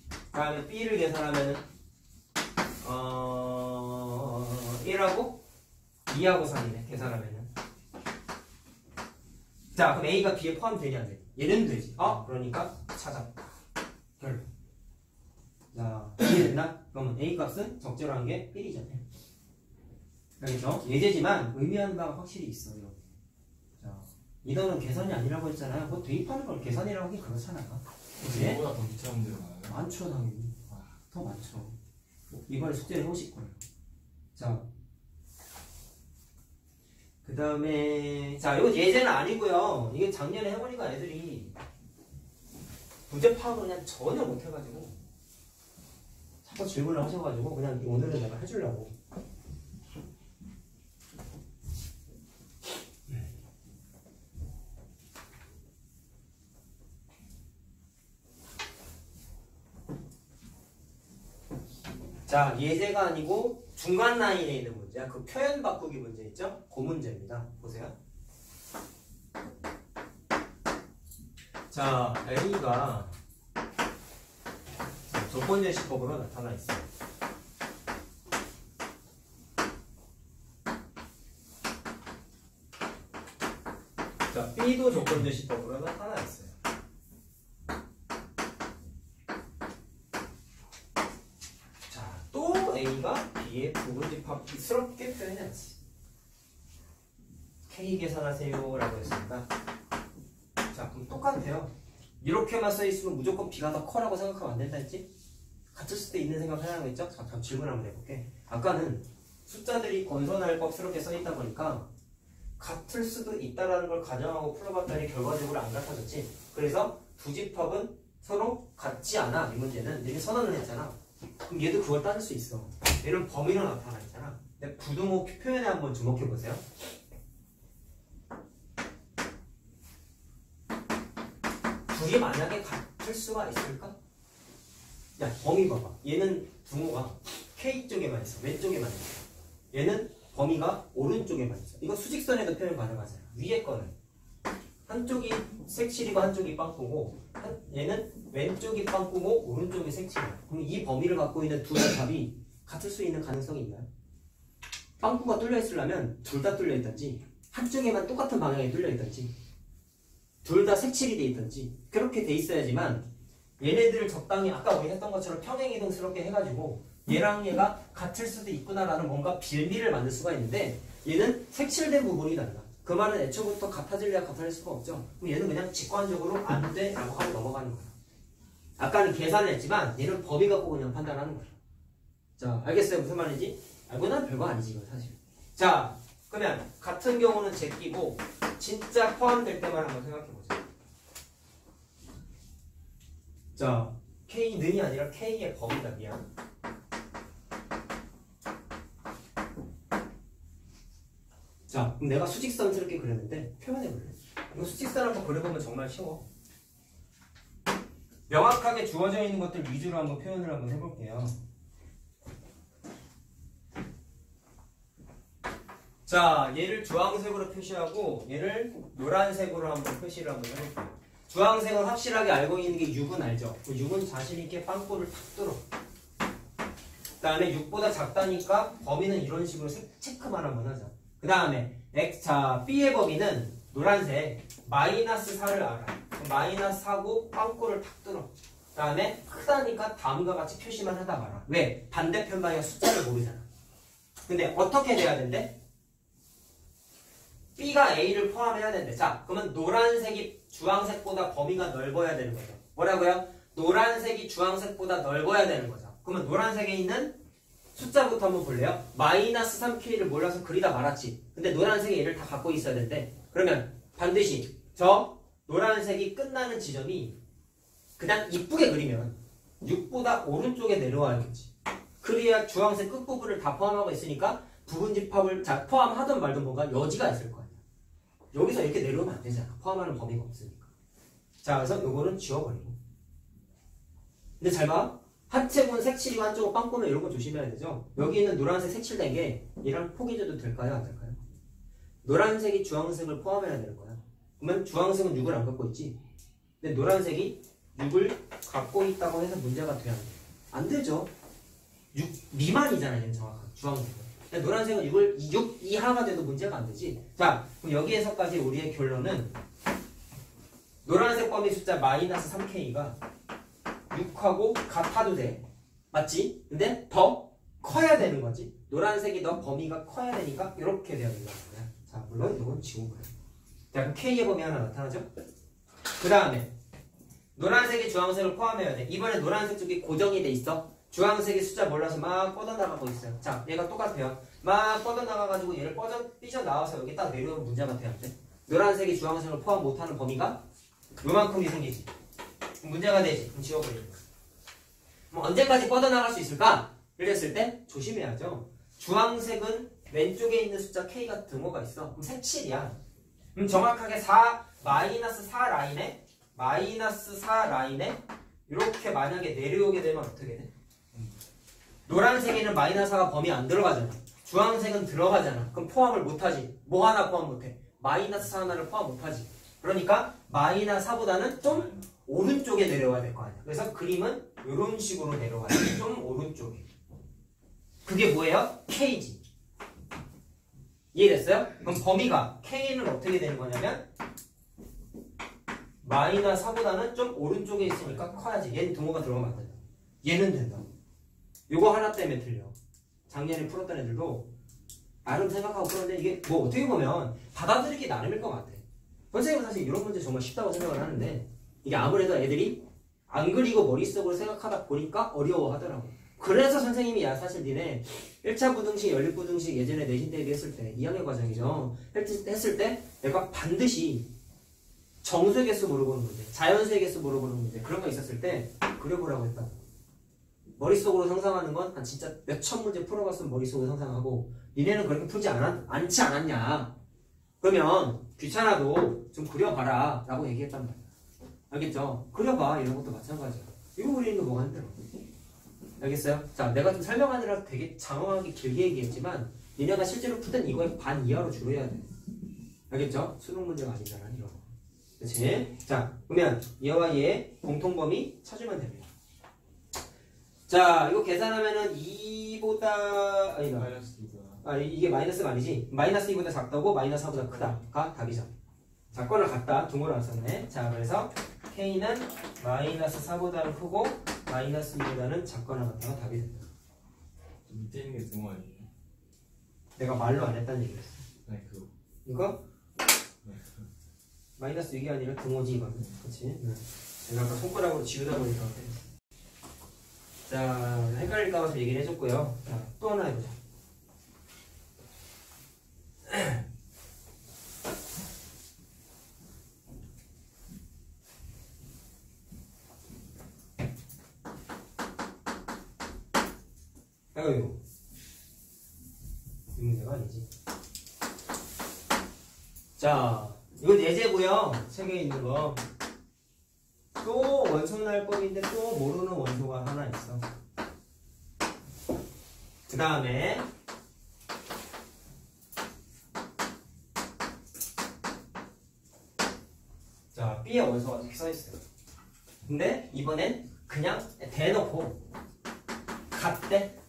그 다음에 B를 계산하면은 1하고 2하고 3이네. 계산하면은. 자, 그럼 A가 B에 포함되냐 안 돼? 얘는 되지. 그러니까 찾았다. 결론. 자, 이해됐나? 그러면 A 값은 적절한 게 1이잖아요. 알겠죠? 예제지만 의미하는 바가 확실히 있어요. 자, 이거는 계산이 아니라고 했잖아요. 뭐 대입하는 걸 계산이라고 하기 그렇잖아요. 그치? 이거보다 더 비싼 문제가 많아요. 많죠, 당연히. 더 많죠. 이번에 숙제를 해오실 거예요. 자, 그 다음에 자, 이거 예제는 아니고요. 이게 작년에 해보니까 애들이 문제 파악을 그냥 전혀 못해가지고 자꾸 질문을 하셔가지고 그냥 오늘은 내가 해주려고. 자, 예제가 아니고 중간 라인에 있는 문제야. 그 표현 바꾸기 문제 있죠? 그 문제입니다. 보세요. 자, A가 조건제시법으로 나타나 있어요. B도 조건제시법으로 나타나있어요. 자, 또 A가 B의 부분집합스럽게 표현해야지. K 계산하세요 라고 했으니까 자, 그럼 똑같아요. 이렇게만 써있으면 무조건 B가 더 커라고 생각하면 안 된다 했지? 같을 때 있는 생각 하나가 있죠? 잠깐 질문 한번 해볼게. 아까는 숫자들이 건선할법스럽게 써있다 보니까 같을 수도 있다라는 걸 가정하고 풀어봤더니 결과적으로 안 같아졌지. 그래서 두 집합은 서로 같지 않아. 이 문제는 이렇게 선언을 했잖아. 그럼 얘도 그걸 따질 수 있어. 얘는 범위로 나타나 있잖아. 근데 부등호 표현에 한번 주목해보세요. 둘이 만약에 같을 수가 있을까? 야, 범위 봐봐. 얘는 등호가 K쪽에만 있어. 왼쪽에만 있어. 얘는 범위가 오른쪽에만 있어. 이거 수직선에도 표현 가능하잖아. 위에 거는 한쪽이 색칠이고 한쪽이 빵꾸고 얘는 왼쪽이 빵꾸고 오른쪽이 색칠이야. 그럼 이 범위를 갖고 있는 두 집합이 같을 수 있는 가능성이 있나요? 빵꾸가 뚫려 있으려면 둘 다 뚫려 있든지 한쪽에만 똑같은 방향이 뚫려 있든지 둘 다 색칠이 돼 있든지 그렇게 돼 있어야지만 얘네들을 적당히 아까 우리 했던 것처럼 평행이동스럽게 해가지고 얘랑 얘가 같을 수도 있구나라는 뭔가 빌미를 만들 수가 있는데 얘는 색칠된 부분이 달라. 그 말은 애초부터 같아질래야 같아질 수가 없죠. 그럼 얘는 그냥 직관적으로 안 돼 라고 하고 넘어가는 거야. 아까는 계산을 했지만 얘는 범위 갖고 그냥 판단하는 거야. 자, 알겠어요? 무슨 말인지? 알고 나면 별거 아니지 이건 사실. 자, 그러면 같은 경우는 제끼고 진짜 포함될 때만 한번 생각해보자. 자, K는이 아니라 K의 범위다. 미안. 자, 그럼 내가 수직선스럽게 그렸는데 표현해볼래? 이거 수직선 한번 그려보면 정말 쉬워. 명확하게 주어져 있는 것들 위주로 한번 표현을 한번 해볼게요. 자, 얘를 주황색으로 표시하고 얘를 노란색으로 한번 표시를 한번 해볼게요. 주황색은 확실하게 알고 있는 게 6은 알죠? 6은 자신있게 빵꾸를 탁 뚫어. 그 다음에 6보다 작다니까 범위는 이런 식으로 체크만 한번 하자. 그 다음에 자, B의 범위는 노란색 마이너스 4를 알아. 마이너스 4고 빵꾸를 탁 뚫어. 그 다음에 크다니까 다음과 같이 표시만 하다 말아. 왜? 반대편 방향 숫자를 모르잖아. 근데 어떻게 돼야 된대? B가 A를 포함해야 되는데 자, 그러면 노란색이 주황색보다 범위가 넓어야 되는 거죠. 뭐라고요? 노란색이 주황색보다 넓어야 되는 거죠. 그러면 노란색에 있는 숫자부터 한번 볼래요? 마이너스 3K를 몰라서 그리다 말았지. 근데 노란색이 얘를 다 갖고 있어야 되는데 그러면 반드시 저 노란색이 끝나는 지점이 그냥 이쁘게 그리면 6보다 오른쪽에 내려와야겠지. 그래야 주황색 끝부분을 다 포함하고 있으니까 부분집합을 포함하든 말든 뭔가 여지가 있을 거 아니야. 여기서 이렇게 내려오면 안 되잖아. 포함하는 범위가 없으니까. 자, 그래서 요거는 지워버리고. 근데 잘 봐. 하체분 색칠이고 한쪽은 빵꾸는 이런 거 조심해야 되죠. 여기 있는 노란색 색칠된 게 얘랑 포기해줘도 될까요? 안 될까요? 노란색이 주황색을 포함해야 되는 거야. 그러면 주황색은 6을 안 갖고 있지. 근데 노란색이 6을 갖고 있다고 해서 문제가 돼야 돼. 안 되죠. 6 미만이잖아, 얘는 정확하게. 주황색은. 근데 노란색은 6 이하가 돼도 문제가 안 되지. 자, 그럼 여기에서까지 우리의 결론은 노란색 범위 숫자 마이너스 3K가 6하고 같아도 돼. 맞지? 근데 더 커야 되는 거지. 노란색이 더 범위가 커야 되니까 이렇게 되어 있는 거야. 자, 물론 이건 지워버려. 자, 그럼 K의 범위 하나 나타나죠? 그 다음에 노란색이 주황색을 포함해야 돼. 이번에 노란색 쪽이 고정이 돼 있어. 주황색이 숫자 몰라서 막 뻗어나가고 있어요. 자, 얘가 똑같아요. 막 뻗어나가가지고 얘를 삐져나와서 여기 딱 내려오면 문제가 돼야 돼. 노란색이 주황색을 포함 못하는 범위가 요만큼이 생기지. 문제가 되지. 그럼 지워버리는 거야. 뭐 언제까지 뻗어나갈 수 있을까? 이랬을 때 조심해야죠. 주황색은 왼쪽에 있는 숫자 K가 등호가 있어. 그럼 색칠이야. 그럼 정확하게 마이너스 4 라인에 이렇게 만약에 내려오게 되면 어떻게 돼? 노란색에는 마이너스 4가 범위 안 들어가잖아. 주황색은 들어가잖아. 그럼 포함을 못하지. 뭐 하나 포함 못해? 마이너스 4 하나를 포함 못하지. 그러니까 마이너스 4보다는 좀 오른쪽에 내려와야 될 거 아니야. 그래서 그림은 이런 식으로 내려와야 돼. 좀 오른쪽에. 그게 뭐예요? K지. 이해됐어요? 그럼 범위가 K는 어떻게 되는 거냐면 마이너스 4보다는 좀 오른쪽에 있으니까 커야지. 얘는 등호가 들어가면 안 된다. 얘는 된다. 요거 하나 때문에 틀려. 작년에 풀었던 애들도 나름 생각하고 풀었는데 이게 뭐 어떻게 보면 받아들이기 나름일 것 같아. 선생님은 사실 이런 문제 정말 쉽다고 생각을 하는데 이게 아무래도 애들이 안 그리고 머릿속으로 생각하다 보니까 어려워하더라고. 그래서 선생님이 야 사실 니네 1차 부등식, 연립부등식 예전에 내신 대비했을 때 2학년 과정이죠. 했을 때 내가 반드시 정수의 개수 물어보는 문제, 자연수의 개수 물어보는 문제 그런 거 있었을 때 그려보라고 했다. 머릿속으로 상상하는 건 한 진짜 몇천 문제 풀어봤으면 머릿속으로 상상하고 니네는 그렇게 풀지 않지 않았냐. 그러면 귀찮아도 좀 그려봐라 라고 얘기했단 말이야. 알겠죠? 그려봐. 이런 것도 마찬가지야. 이거 그리는 거 뭐가 힘들어. 알겠어요? 자, 내가 좀 설명하느라 되게 장황하게 길게 얘기했지만 니네가 실제로 풀던 이거의 반 이하로 줄여야 돼. 알겠죠? 수능 문제가 아니잖아 이런 거. 그치? 자, 그러면 얘와 얘의 공통범위 찾으면 됩니다. 자, 이거 계산하면은 2보다 아니다. 마이너스 2보다. 아, 이게 마이너스가 아니지. 마이너스 2보다 작다고 마이너스 4보다 크다가 답이죠. 작거나 같다. 등호를 안 썼네. 자, 그래서 K는 마이너스 4보다는 크고 마이너스 2보다는 작거나 같다가 답이 된다. 밑에 있는 게 등호 아니에요? 내가 말로 안 했다는 얘기였어. 네, 그거. 이거? 네. 마이너스 6이 아니라 등호지 이거는. 그치? 네. 내가 아까 손가락으로 지우다 보니까 그래. 자, 헷갈릴까 봐서 얘기를 해줬고요. 자, 또 하나 해보자. 아이고, 이 문제가 아니지. 자, 이건 예제고요. 책에 있는 거. 또 원소날법인데 또 모르는 원소가 하나 있어. 그 다음에 자, B의 원소가 이렇게 써있어요. 근데 이번엔 그냥 대놓고 같대.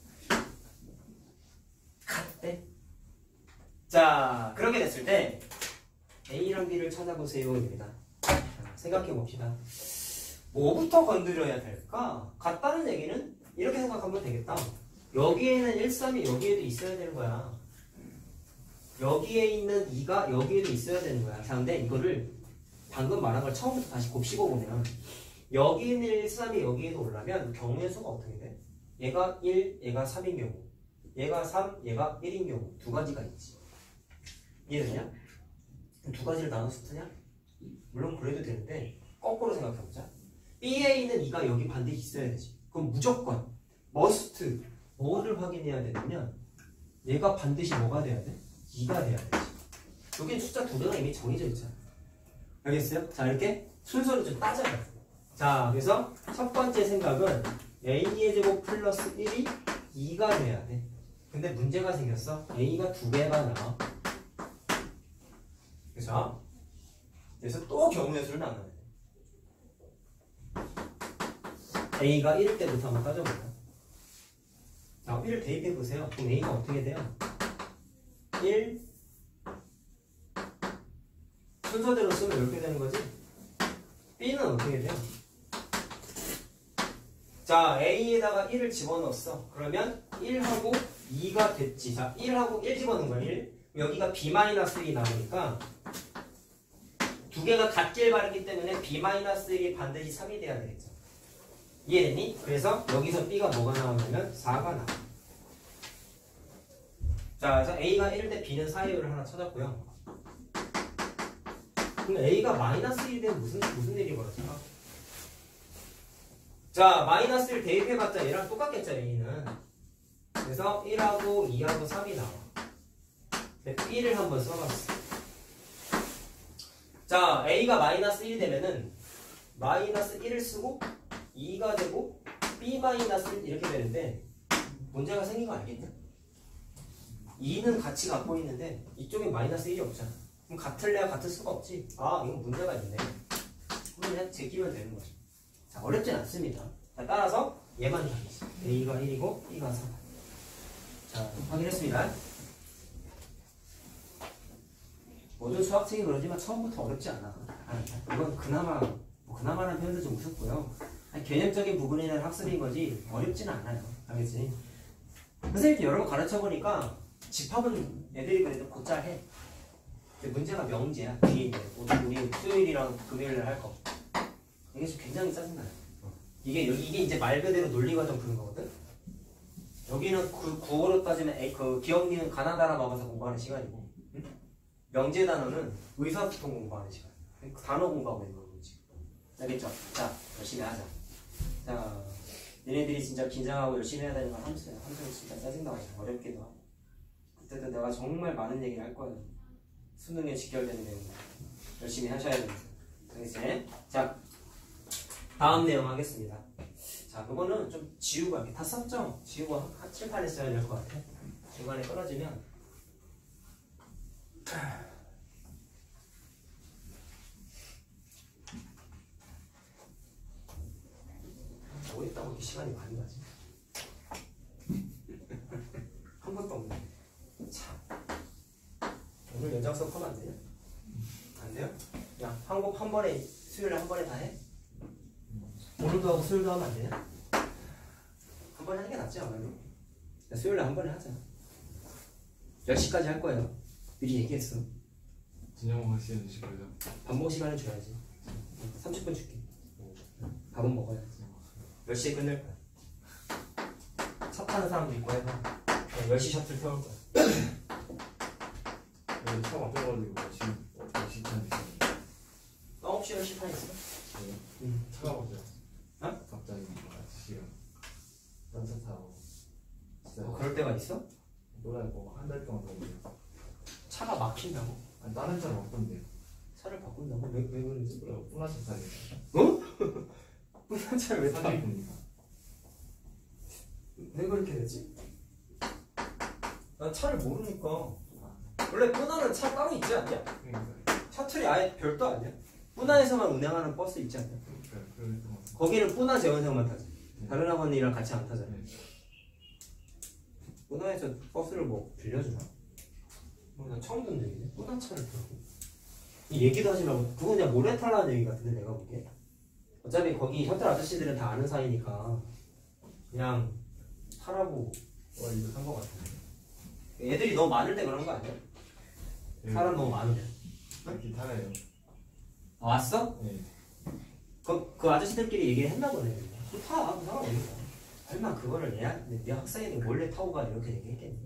자, 그렇게 됐을 때 A랑 B를 찾아보세요 입니다. 생각해 봅시다. 뭐부터 건드려야 될까? 같다는 얘기는 이렇게 생각하면 되겠다. 여기에는 1, 3이 여기에도 있어야 되는 거야. 여기에 있는 2가 여기에도 있어야 되는 거야. 자, 근데 이거를 방금 말한 걸 처음부터 다시 곱씹어 보면 여기 있는 1, 3이 여기에도 올라면 경우의 수가 어떻게 돼? 얘가 1, 얘가 3인 경우, 얘가 3, 얘가 1인 경우 두 가지가 있지. 이해되냐? 두 가지를 나눠서 쓰냐? 물론 그래도 되는데 거꾸로 생각해보자. B에 있는 2가 여기 반드시 있어야 되지. 그럼 무조건 must 뭐를 확인해야 되냐면 얘가 반드시 뭐가 돼야 돼? 2가 돼야 되지. 여긴 숫자 두 개가 이미 정해져 있잖아. 알겠어요? 자, 이렇게 순서를 좀 따져요. 자, 그래서 첫 번째 생각은 A의 제곱 플러스 1이 2가 돼야 돼. 근데 문제가 생겼어. A가 두 개가 나와. 그죠? 그래서 또 경우의 수를 나눠야 돼. A가 1일 때부터 한번 따져볼까? 자, 1을 대입해보세요. 그럼 A가 어떻게 돼요? 1 순서대로 쓰면 이렇게 되는 거지? B는 어떻게 돼요? 자, A에다가 1을 집어넣었어. 그러면 1하고 2가 됐지. 자, 1하고 1 집어넣은 거야, 1. 여기가 B-1이 나오니까 두 개가 같길 바랐기 때문에 B-1이 반드시 3이 돼야 되겠죠. 이해되니? 그래서 여기서 B가 뭐가 나오냐면 4가 나와. 자, 그래서 A가 1일 때 B는 4예요를 하나 찾았고요. 그럼 A가 마이너스 1이 되면 무슨 일이 벌어질까? 자, 마이너스 1 대입해봤자 얘랑 똑같겠죠, A는. 그래서 1하고 2하고 3이 나와. 1을 한번 써봤어. 자, A가 마이너스 1이 되면은 마이너스 1을 쓰고 2가 되고 B 마이너스 1 이렇게 되는데 문제가 생긴 거 알겠냐? 2는 같이 갖고 있는데 이쪽에 마이너스 1이 없잖아. 그럼 같을래야 같을 수가 없지. 아, 이건 문제가 있네. 그럼 그냥 제끼면 되는 거지. 자, 어렵진 않습니다. 자, 따라서 얘만 답이지. A가 1이고 B가 3. 자, 확인했습니다. 모든 수학책이 그러지만 처음부터 어렵지 않아. 이건 그나마라는 표현도 좀 무섭고요. 개념적인 부분에 대한 학습인 거지 어렵지는 않아요. 알겠지? 선생님이 여러 번 가르쳐보니까 집합은 애들이 그래도 곧잘 해. 문제가 명제야. 뒤에 우리 수요일이랑 금요일날 할 거. 이게 지금 굉장히 짜증나요. 이게 이제 말 그대로 논리과정 푸는 거거든. 여기는 그 국어로 따지면 그 기억니은 가나다라 먹어서 공부하는 시간이고, 응? 명제 단어는 의사소통 공부하는 시간. 그 단어 공부하고 있는 거지. 알겠죠? 자, 열심히 하자. 자, 얘네들이 진짜 긴장하고 열심히 해야 되는 건 함수야. 함수는 진짜 짜증나고 어렵기도 하고. 그때도 내가 정말 많은 얘기를 할 거예요. 수능에 직결되는 내용 열심히 하셔야 됩니다. 알겠지? 자, 다음 내용 하겠습니다. 자, 그거는 좀 지우고 이렇게 다 썼죠? 지우고 한 칠판에 써야 될 것 같아. 중간에 떨어지면 뭐 했다고 이렇게 시간이 많이 가지? 한 것도 없네. 참. 오늘 연장 수업 하면 안 되냐? 안 돼요? 야, 한국 한 번에, 수요일에 한 번에 다 해? 오늘도 하고 수요일도 하면 안 되냐? 한 번에 하는 게 낫지 않아요? 수요일에 한 번에 하자. 10시까지 할 거예요. 미리 얘기했어. 진영호 씨는 시간이죠. 밥 먹을 시간을 줘야지. 30분 줄게. 밥은 먹어야지. 10시에 끝낼 거야. 차 타는 사람도 있고 해서 10시 셔틀 태울 거야. 차 막혀가지고 지금 어떻게 시간이 있어요? 9시 10시 반 있어? 응. 차가 막혀. 어? 갑자기 아저씨가 연차 타고 진짜 그럴 때가 있어? 놀라고 한 달 동안 너무 차가 막힌다고? 아니 다른 차를 바꾼대요. 차를 바꾼다고? 왜 그러지? 뿌나차 타게. 어? 무슨 차를 왜 타? 사진 보니까. 왜 그렇게 되지? 난 차를 모르니까. 원래 뿌나는 차 따로 있지 않냐? 그러니까. 샤틀이 아예 별도 아니야? 뿌나에서만 운행하는 버스 있지 않냐? 거기는 뿌나 재원생만 타지. 다른 학원이랑 같이 안 타잖아. 뿌나에서 버스를 뭐 빌려주나? 나 처음 듣는 얘기네. 뿌나 차를 타고. 이 얘기도 하지 말고 그거 그냥 모래 탈라는 얘기 같은데 내가 보기에. 어차피 거기 셔틀 아저씨들은 다 아는 사이니까 그냥 타라고 이거 산 거 같은데. 애들이 너무 많을 때 그런 거 아니야? 사람 너무 많으면. 기타래요. 아, 왔어? 네. 그 아저씨들끼리 얘기를 했나 보네. 타, 그 사람 어디 가? 설마 그거를 내 학생이 몰래 타고 가 이렇게 얘기했겠니?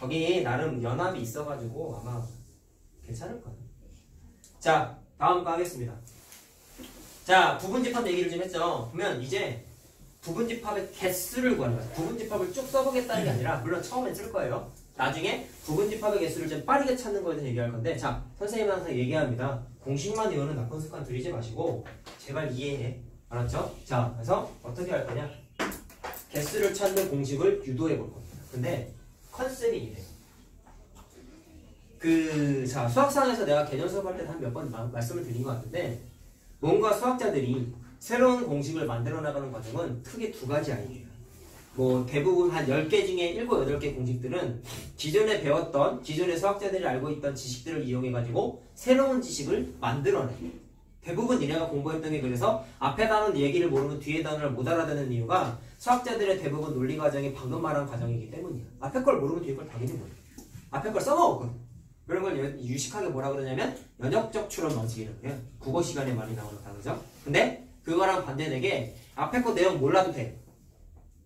거기 나름 연합이 있어가지고 아마 괜찮을 거야. 자, 다음 거 하겠습니다. 자, 부분집합 얘기를 좀 했죠. 그러면 이제 부분집합의 개수를 구하는 거야. 부분집합을 쭉 써보겠다는 게 아니라 물론 처음엔 쓸 거예요. 나중에 부분집합의 개수를 좀 빠르게 찾는 거에 대해서 얘기할 건데, 자, 선생님은 항상 얘기합니다. 공식만 외우는 나쁜 습관 들이지 마시고 제발 이해해. 알았죠? 자, 그래서 어떻게 할 거냐? 개수를 찾는 공식을 유도해 볼 겁니다. 근데 컨셉이 이래. 자, 수학상에서 내가 개념 수업할 때 한 몇 번 말씀을 드린 것 같은데, 뭔가 수학자들이 새로운 공식을 만들어 나가는 과정은 크게 두 가지 아이디어예요. 뭐 대부분 한 10개 중에 7, 8개 공식들은 기존에 배웠던, 기존의 수학자들이 알고 있던 지식들을 이용해가지고 새로운 지식을 만들어내요. 대부분 얘네가 공부했던 게 그래서 앞에 단원 얘기를 모르면 뒤에 단원을 못 알아듣는 이유가 수학자들의 대부분 논리 과정이 방금 말한 과정이기 때문이야. 앞에 걸 모르면 뒤에 걸 당연히 모르. 앞에 걸 써먹었거든. 그런 걸 유식하게 뭐라 그러냐면 연역적 추론 방식이라고 해요. 국어 시간에 많이 나오는 단어죠. 근데 그거랑 반대되게 앞에 거 내용 몰라도 돼.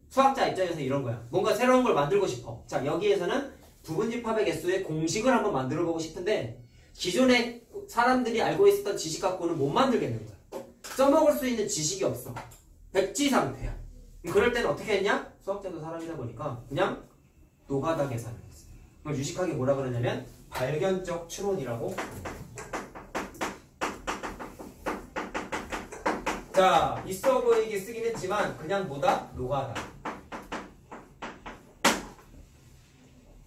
수학자 입장에서 이런 거야. 뭔가 새로운 걸 만들고 싶어. 자, 여기에서는 부분집합의 개수의 공식을 한번 만들어 보고 싶은데 기존에 사람들이 알고 있었던 지식 갖고는 못 만들겠는 거야. 써먹을 수 있는 지식이 없어. 백지 상태야. 그럴 때는 어떻게 했냐? 수학자도 사람이다 보니까 그냥 노가다 계산을 했어. 그걸 유식하게 뭐라 그러냐면 발견적 추론이라고. 자, 있어 보이게 쓰긴 했지만 그냥 뭐다? 노가다.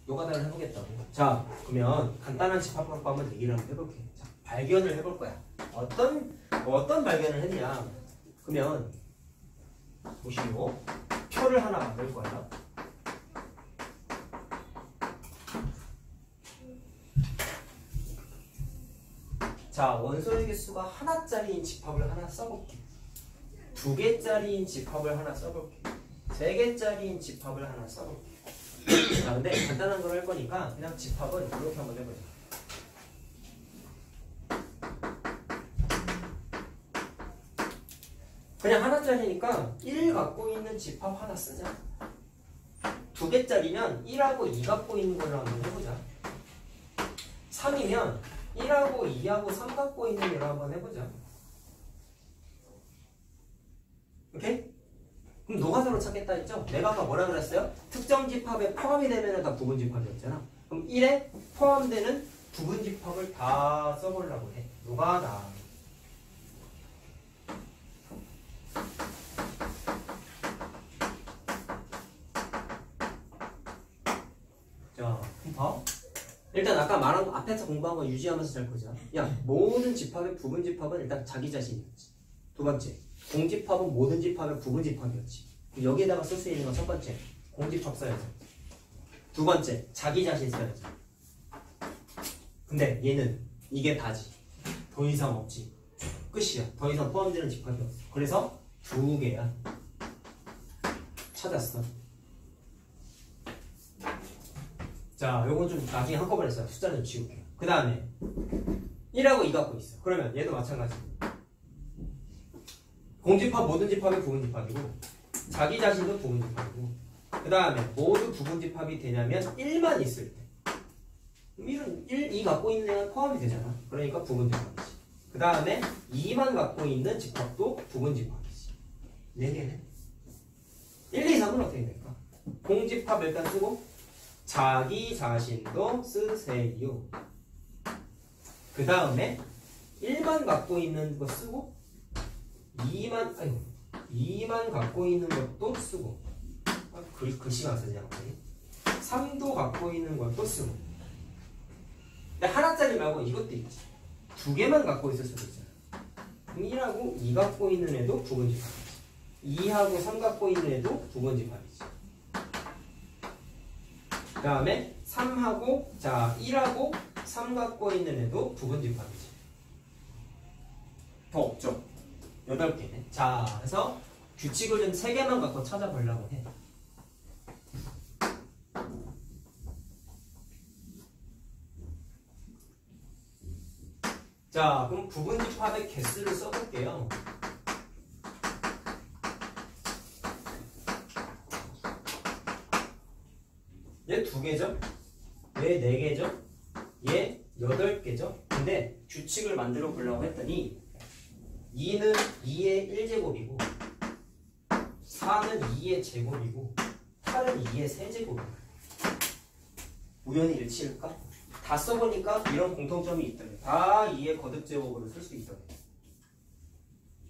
노가다를 해보겠다고. 자, 그러면 간단한 집합법 한번 얘기를 한번 해볼게. 자, 발견을 해볼 거야. 어떤 발견을 했냐? 그러면 보시고 표를 하나 만들 거야. 자, 원소의 개수가 하나짜리인 집합을 하나 써볼게. 2개짜리인 집합을 하나 써볼게. 3개짜리인 집합을 하나 써볼게. 자, 근데 간단한 걸 할 거니까 그냥 집합은 이렇게 한번 해보자. 그냥 하나짜리니까 1 갖고 있는 집합 하나 쓰자. 2개짜리면 1하고 2 갖고 있는 걸로 한번 해보자. 3이면 1하고 2하고 3 갖고 있는 걸로 한번 해보자. 오케이? 그럼 노가다로 찾겠다 했죠? 내가 아까 뭐라 그랬어요? 특정 집합에 포함이 되면 다 부분 집합이었잖아. 그럼 1에 포함되는 부분 집합을 다 써보려고 해. 노가다. 자, 그럼 봐. 일단 아까 말한 거 앞에서 공부한 거 유지하면서 잘 보자. 야, 모든 집합의 부분 집합은 일단 자기 자신이었지. 두 번째, 공집합은 모든 집합의 부분 집합이었지. 여기에다가 쓸 수 있는 건 첫 번째, 공집합 써야지. 두 번째, 자기 자신 써야지. 근데 얘는 이게 다지. 더 이상 없지. 끝이야. 더 이상 포함되는 집합이 없어. 그래서 2개야. 찾았어. 자, 요건 좀 나중에 한꺼번에 써요. 숫자는 지울게요. 그 다음에 1하고 2 갖고 있어. 그러면 얘도 마찬가지. 공집합 모든 집합이 부분 집합이고 자기 자신도 부분 집합이고 그 다음에 모두 부분 집합이 되냐면 1만 있을 때 1은 1, 2 갖고 있는 애는 포함이 되잖아. 그러니까 부분 집합이지. 그 다음에 2만 갖고 있는 집합도 부분 집합이지. 4개네. 1, 2, 3은 어떻게 될까? 공집합 일단 쓰고 자기 자신도 쓰세요. 그 다음에 1만 갖고 있는 거 쓰고 2만 갖고 있는 것도 쓰고 글씨가 안 쓰지 않거든. 3도 갖고 있는 것도 쓰고. 근데 하나짜리 말고 이것도 있지. 2개만 갖고 있을 수도 있잖아. 그럼 1하고 2 갖고 있는 애도 부분 집합이지. 2하고 3 갖고 있는 애도 부분 집합이지. 그 다음에 3하고 자 1하고 3 갖고 있는 애도 부분 집합이지. 더 없죠? 8개네. 자, 그래서 규칙을 좀 3개만 갖고 찾아보려고 해. 자, 그럼 부분 집합의 개수를 써볼게요. 얘 2개죠? 얘 4개죠? 얘 8개죠? 근데 규칙을 만들어 보려고 했더니 2는 2의 1제곱이고 4는 2의 제곱이고 8은 2의 세제곱이야. 우연히 일치일까? 다 써보니까 이런 공통점이 있더래. 다 2의 거듭제곱으로 쓸 수 있더래.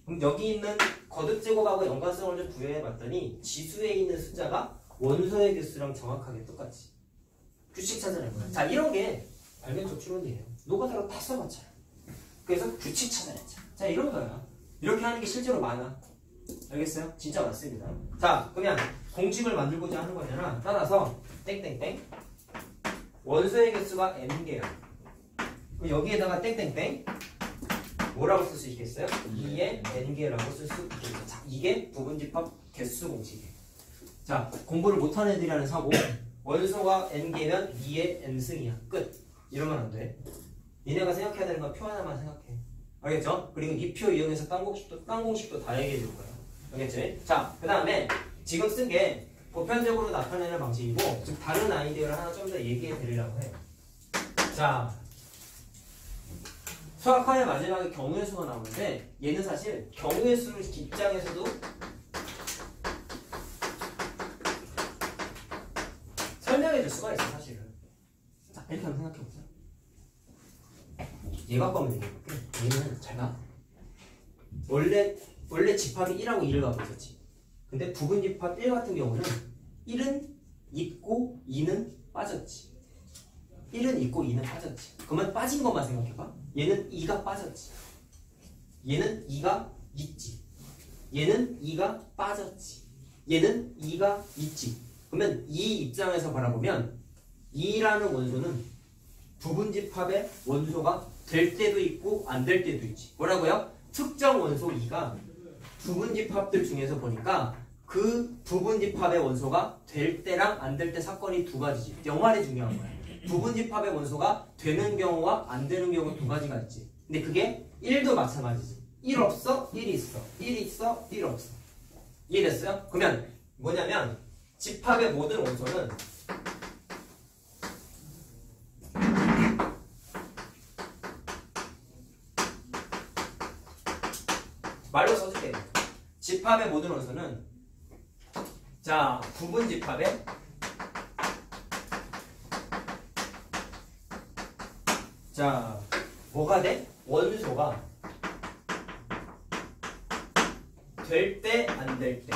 그럼 여기 있는 거듭제곱하고 연관성을 좀 부여해봤더니 지수에 있는 숫자가 원소의 개수랑 정확하게 똑같지. 규칙 찾아낸 거야. 자, 이런 게 발견적 추론이에요. 노가다로 다 써봤잖아. 그래서 규칙 찾아냈자. 자, 이런 거야. 이렇게 하는 게 실제로 많아. 알겠어요? 진짜 많습니다. 자, 그러면 공식을 만들고자 하는 거잖아. 따라서 땡땡땡 원소의 개수가 n개야. 그럼 여기에다가 땡땡땡 뭐라고 쓸 수 있겠어요? 2의 n개라고 쓸 수 있겠죠. 자, 이게 부분집합 개수 공식이에요. 자, 공부를 못하는 애들이라는 사고. 원소가 n개면 2의 n승이야. 끝. 이러면 안 돼. 니네가 생각해야 되는 건 표 하나만 생각해. 알겠죠? 그리고 이 표 이용해서 딴 공식도 다 얘기해 줄 거야. 알겠지? 자, 그 다음에 지금 쓴 게 보편적으로 나타내는 방식이고 즉 다른 아이디어를 하나 좀 더 얘기해 드리려고 해요. 자, 수학화의 마지막에 경우의 수가 나오는데 얘는 사실 경우의 수를 입장에서도 설명해 줄 수가 있어, 사실은. 자, 이렇게 한번 생각해 보자. 얘 갖고 하면 되겠고 얘는 잘 봐. 원래 집합이 1하고 2를 갖고 있었지. 근데 부분 집합 1 같은 경우는 1은 있고 2는 빠졌지. 1은 있고 2는 빠졌지. 그러면 빠진 것만 생각해봐. 얘는 2가 빠졌지. 얘는 2가 있지. 얘는 2가 빠졌지. 얘는 2가 있지. 그러면 이 입장에서 바라보면 2라는 원소는 부분 집합의 원소가 될 때도 있고 안 될 때도 있지. 뭐라고요? 특정 원소 2가 부분집합들 중에서 보니까 그 부분집합의 원소가 될 때랑 안 될 때 사건이 두 가지지. 영말이 중요한 거야. 부분집합의 원소가 되는 경우와 안 되는 경우 두 가지가 있지. 근데 그게 1도 마찬가지지. 1 없어, 1 있어. 1 있어, 1 없어. 이해됐어요? 그러면 뭐냐면 집합의 모든 원소는 말로 써줄게요. 집합의 모든 원소는 자 부분집합의 자 뭐가 돼? 원소가 될 때 안 될 때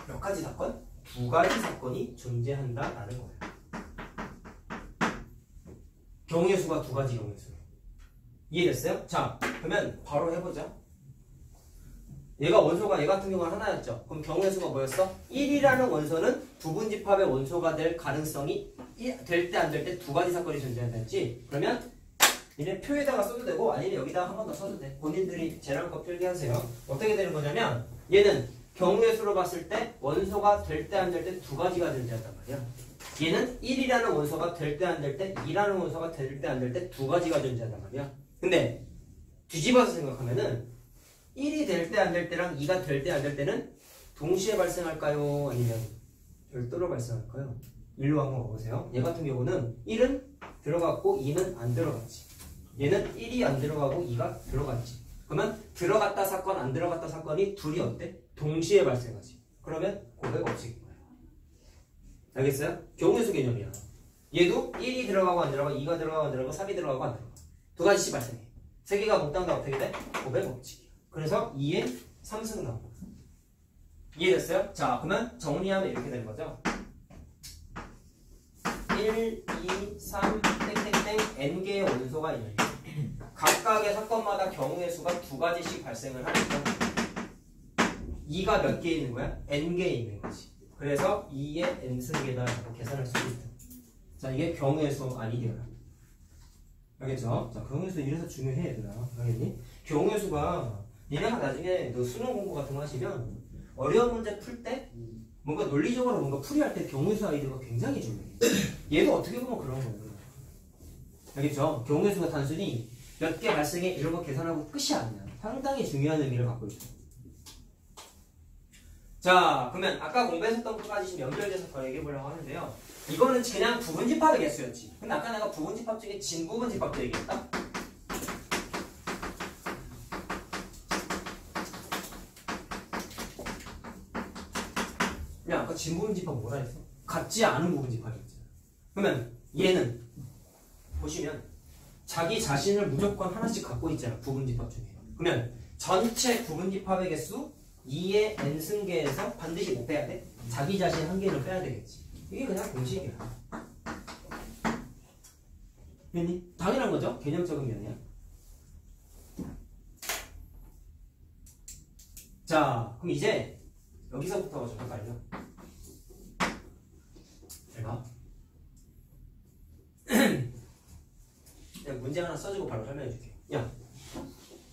몇 가지 사건? 두 가지 사건이 존재한다라는 거예요. 경우의 수가 두 가지 경우의 수. 이해됐어요? 자, 그러면 바로 해보자. 얘가 원소가 얘 같은 경우는 하나였죠. 그럼 경우의 수가 뭐였어? 1이라는 원소는 부분집합의 원소가 될 가능성이 될 때 안 될 때 두 가지 사건이 존재한다 했지? 그러면 얘네 표에다가 써도 되고 아니면 여기다가 한 번 더 써도 돼. 본인들이 재량껏 필기하세요. 어떻게 되는 거냐면 얘는 경우의 수로 봤을 때 원소가 될 때 안 될 때 두 가지가 존재한단 말이야. 얘는 1이라는 원소가 될 때 안 될 때 2라는 원소가 될 때 안 될 때 두 가지가 존재한단 말이야. 근데 뒤집어서 생각하면은 1이 될 때 안 될 때랑 2가 될 때 안 될 때는 동시에 발생할까요? 아니면 별도로 발생할까요? 일로 한번 보세요. 얘 같은 경우는 1은 들어갔고 2는 안 들어갔지. 얘는 1이 안 들어가고 2가 들어갔지. 그러면 들어갔다 사건 안 들어갔다 사건이 둘이 어때? 동시에 발생하지. 그러면 고백 없이 알겠어요? 경우의 개념이야. 얘도 1이 들어가고 안 들어가고 2가 들어가고 안 들어가고 3이 들어가고 안 들어가고 두 가지씩 발생해. 세 개가 몽땅 다 어떻게 돼? 고백 법칙이야. 그래서 2에 3승 나옵니다. 이해됐어요? 자, 그러면 정리하면 이렇게 되는 거죠. 1, 2, 3, 땡땡땡 n개의 원소가 있는 각각의 사건마다 경우의 수가 두 가지씩 발생을 하니까 2가 몇 개 있는 거야? n개 있는 거지. 그래서 2의 n승계다라고 계산할 수 있다. 자, 이게 경우의 수 아니게요. 알겠죠? 자, 경우의 수 이래서 중요해, 얘들아. 알겠니? 경우의 수가 얘네가 나중에 너 수능 공부 같은 거 하시면 어려운 문제 풀 때 뭔가 논리적으로 뭔가 풀이할 때 경우의 수 아이디어가 굉장히 중요해. 얘도 어떻게 보면 그런 거예요. 알겠죠? 경우의 수가 단순히 몇 개 발생해 이런 거 계산하고 끝이 아니야. 상당히 중요한 의미를 갖고 있어. 자, 그러면 아까 공부했었던 것까지 지금 연결돼서 더 얘기해 보려고 하는데요. 이거는 그냥 부분집합의 개수였지. 근데 아까 내가 부분집합 중에 진부분집합도 얘기했다. 그냥 아까 진부분집합 뭐라 했어? 같지 않은 부분집합이었잖아. 그러면 얘는 보시면 자기 자신을 무조건 하나씩 갖고 있잖아. 부분집합 중에. 그러면 전체 부분집합의 개수 2의 n승계에서 반드시 못 빼야 돼? 자기 자신 한 개를 빼야 되겠지. 이게 그냥 공식이야. 됐니? 당연한 거죠? 개념적인 면이야. 자, 그럼 이제 여기서부터 좀 헷갈려. 잘 봐. 내가 문제 하나 써주고 바로 설명해 줄게. 야,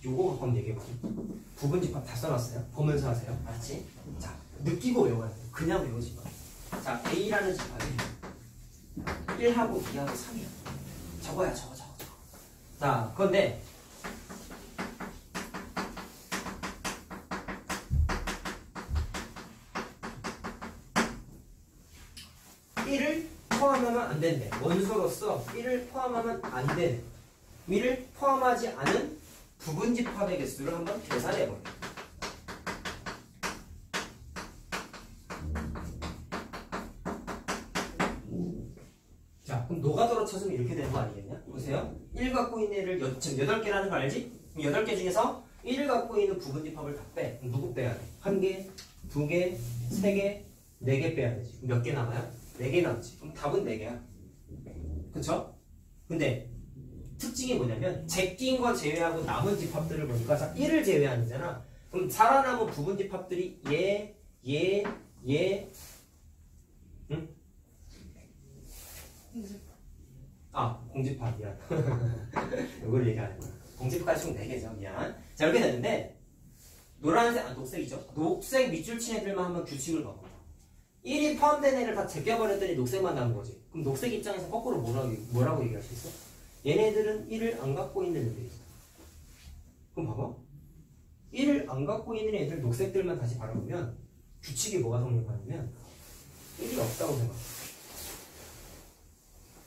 요거 갖고 한번 얘기해봐. 부분집합 다 써놨어요? 보면서 하세요. 알았지? 자, 느끼고 외워야 돼. 그냥 외우지 마. 자, A라는 집합이 1하고 2하고 3이야. 저거야, 저거. 자, 그런데 B를 포함하면 안 된대. 원소로서 B를 포함하면 안 되네. B를 포함하지 않은 부분집합의 개수를 한번 계산해볼게. 자, 그럼 노가다로 쳐주면 이렇게 되는 거 아니겠냐? 보세요. 1 갖고 있는 애를 지금 8개라는 거 알지? 그럼 8개 중에서 1을 갖고 있는 부분집합을 다 빼. 그럼 누구 빼야 돼? 1개, 2개, 3개, 4개 빼야 되지. 그럼 몇 개 남아요? 4개 남지. 그럼 답은 4개야. 그쵸? 근데 특징이 뭐냐면 제낀 거 제외하고 남은 집합들을 보니까 1을 제외하잖아. 그럼 살아남은 부분집합들이 얘, 응? 공집합 미안. 이걸 얘기하는 거야. 공집합까지 총 4개죠. 미안. 자, 이렇게 됐는데 노란색, 녹색이죠. 녹색 밑줄 친 애들만 한번 규칙을 봐봐. 1이 포함된 애를 다 제껴버렸더니 녹색만 남은 거지. 그럼 녹색 입장에서 거꾸로 뭐라고 얘기할 수 있어? 얘네들은 1을 안 갖고 있는 애들이죠. 그럼 봐봐. 1을 안 갖고 있는 애들 녹색들만 다시 바라보면 규칙이 뭐가 성립하냐면 1이 없다고 생각해.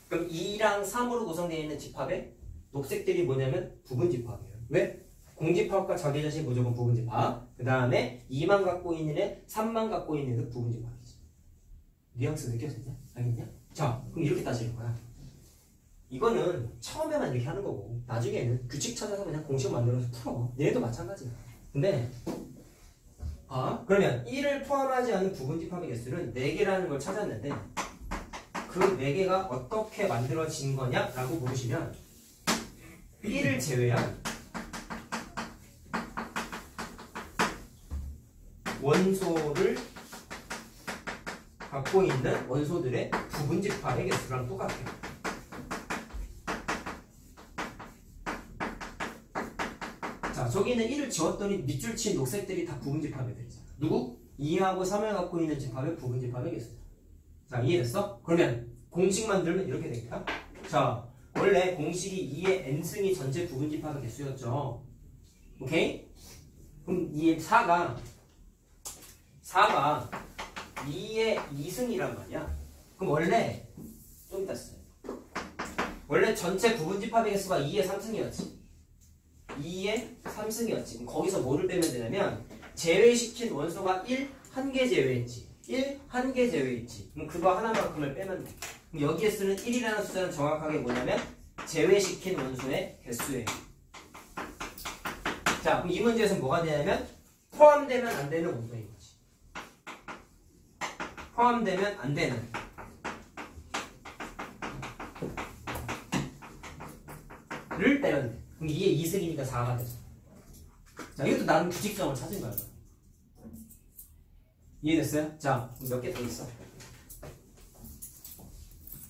그럼 2랑 3으로 구성되어 있는 집합에 녹색들이 뭐냐면 부분집합이에요. 왜? 공집합과 자기 자신 무조건 부분집합. 그 다음에 2만 갖고 있는 애, 3만 갖고 있는 애도 부분집합이지. 뉘앙스 느꼈었냐? 알겠냐? 자, 그럼 이렇게 따지는 거야. 이거는 처음에만 이렇게 하는 거고 나중에는 규칙 찾아서 그냥 공식 만들어서 풀어. 얘도 마찬가지야. 근데 그러면 1을 포함하지 않은 부분집합의 개수는 4개라는 걸 찾았는데 그 4개가 어떻게 만들어진 거냐라고 물으시면 1을 제외한 원소를 갖고 있는 원소들의 부분집합의 개수랑 똑같아요. 자, 저기는 1을 지웠더니 밑줄 친 녹색들이 다 부분집합이 되잖아. 누구? 2하고 3을 갖고 있는 집합의 부분집합의 개수다. 자, 이해됐어? 그러면 공식 만들면 이렇게 되겠다. 자, 원래 공식이 2의 n승이 전체 부분집합의 개수였죠. 오케이? 그럼 2의 4가 2의 2승이란 말이야. 그럼 원래 좀 이따 써요. 원래 전체 부분집합의 개수가 2의 3승이었지. 2의 3승이었지. 그럼 거기서 뭐를 빼면 되냐면 제외시킨 원소가 1, 1개 제외했지. 1, 1개 제외했지. 그럼 그거 하나만큼을 빼면 돼. 그럼 여기에 쓰는 1이라는 숫자는 정확하게 뭐냐면 제외시킨 원소의 개수예요. 자, 그럼 이 문제에서 뭐가 되냐면 포함되면 안 되는 원소인 거지. 포함되면 안 되는 를 빼면 돼. 그럼 2의 2승이니까 4가 되죠. 자, 이것도 나는 규칙점을 찾은 거야. 이해됐어요? 자, 몇 개 더 있어.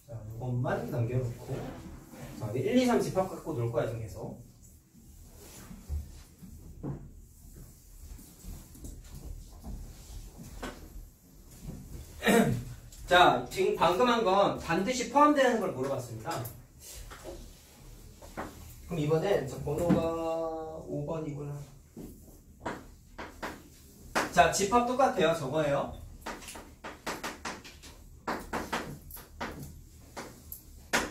자, 이것만 이렇게 남겨놓고. 자, 1, 2, 3 집합 갖고 놀 거야, 중에서. 자, 지금 방금 한 건 반드시 포함되는 걸 물어봤습니다. 그럼 이번엔 저 번호가 5번이구나. 자, 집합 똑같아요. 저거예요.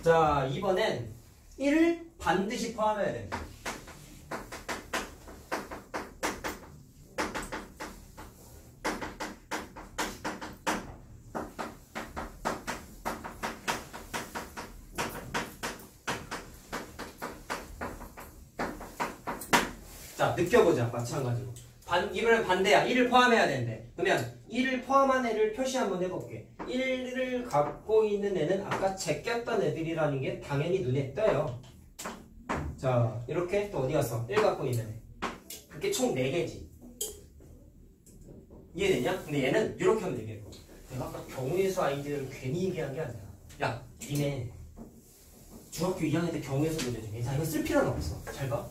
자, 이번엔 1을 반드시 포함해야 됩니다. 자, 느껴보자. 마찬가지로. 이번엔 반대야. 1을 포함해야 되는데. 그러면 1을 포함한 애를 표시 한번 해볼게. 1을 갖고 있는 애는 아까 제꼈던 애들이라는 게 당연히 눈에 떠요. 자, 이렇게 또 어디 갔어? 1 갖고 있는 애. 그게 총 4개지. 이해되냐? 근데 얘는 이렇게 하면 되겠고. 내가 아까 경우의 수 아이디어를 괜히 얘기한 게 아니라. 야, 니네 중학교 2학년 때 경우의 수 문제 중에. 자, 이거 쓸 필요는 없어. 잘 봐.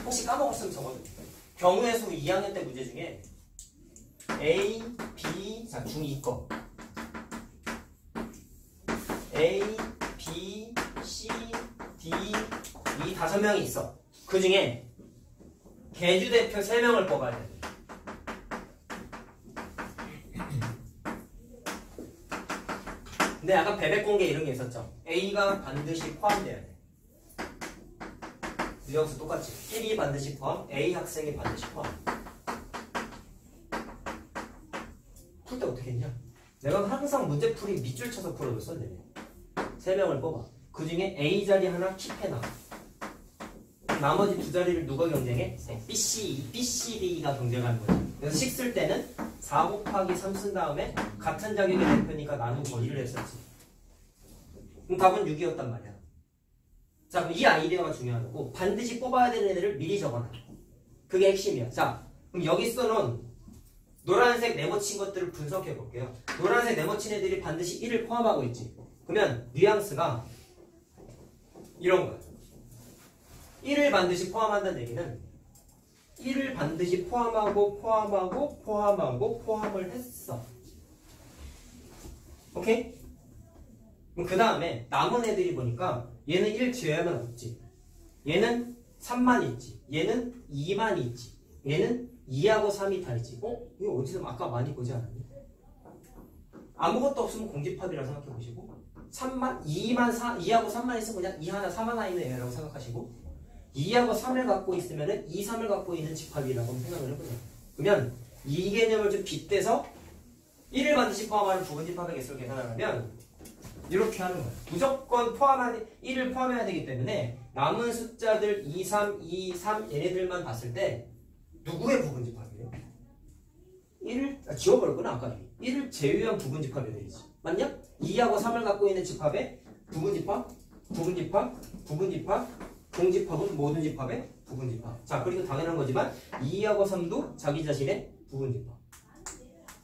혹시 까먹었으면 적어줘. 경우의 수 2학년 때 문제 중에 A, B, 자, 중2 거 A, B, C, D 이 5명이 있어. 그 중에 계주대표 3명을 뽑아야 돼. 근데 아까 배백공개 이런 게 있었죠. A가 반드시 포함돼야 돼. 뉘앙스 똑같지. 1이 반드시 포함, A 학생이 반드시 포함. 풀 때 어떻게 했냐? 내가 항상 문제풀이 밑줄 쳐서 풀어줬어. 3명을 뽑아. 그 중에 A 자리 하나 킵해놔. 나머지 2자리를 누가 경쟁해? B, C, D가 경쟁하는 거지. 그래서 식 쓸 때는 4 곱하기 3 쓴 다음에 같은 자격의 대표니까 나누고 2를 했었지. 그럼 답은 6이었단 말이야. 자, 그럼 이 아이디어가 중요한 거고 반드시 뽑아야 되는 애들을 미리 적어놔. 그게 핵심이야. 자, 그럼 여기 써놓은 노란색 네모친 것들을 분석해 볼게요. 노란색 네모친 애들이 반드시 1을 포함하고 있지. 그러면 뉘앙스가 이런 거야. 1을 반드시 포함한다는 얘기는 1을 반드시 포함을 했어. 오케이? 그럼 그 다음에 남은 애들이 보니까 얘는 1 제외하면 없지. 얘는 3만 있지. 얘는 2만 있지. 얘는 2하고 3이 다 있지. 이거 어디서 아까 많이 보지 않았니? 아무것도 없으면 공집합이라고 생각해 보시고 2하고 3만 있으면 그냥 2 하나 3 하나 있는 애라고 생각하시고 2하고 3을 갖고 있으면 2, 3을 갖고 있는 집합이라고 생각을 해보세요. 그러면 이 개념을 좀 빗대서 1을 반드시 포함하는 부분집합의 개수를 계산하려면 이렇게 하는 거예요. 무조건 1을 포함해야 되기 때문에 남은 숫자들 2, 3, 2, 3 얘네들만 봤을 때 누구의 부분집합이에요? 1을 지워버렸구나 아까. 1을 제외한 부분집합이 되지. 맞냐? 2하고 3을 갖고 있는 집합의 부분집합, 공집합은 모든 집합의 부분집합. 자, 그리고 당연한 거지만 2하고 3도 자기 자신의 부분집합.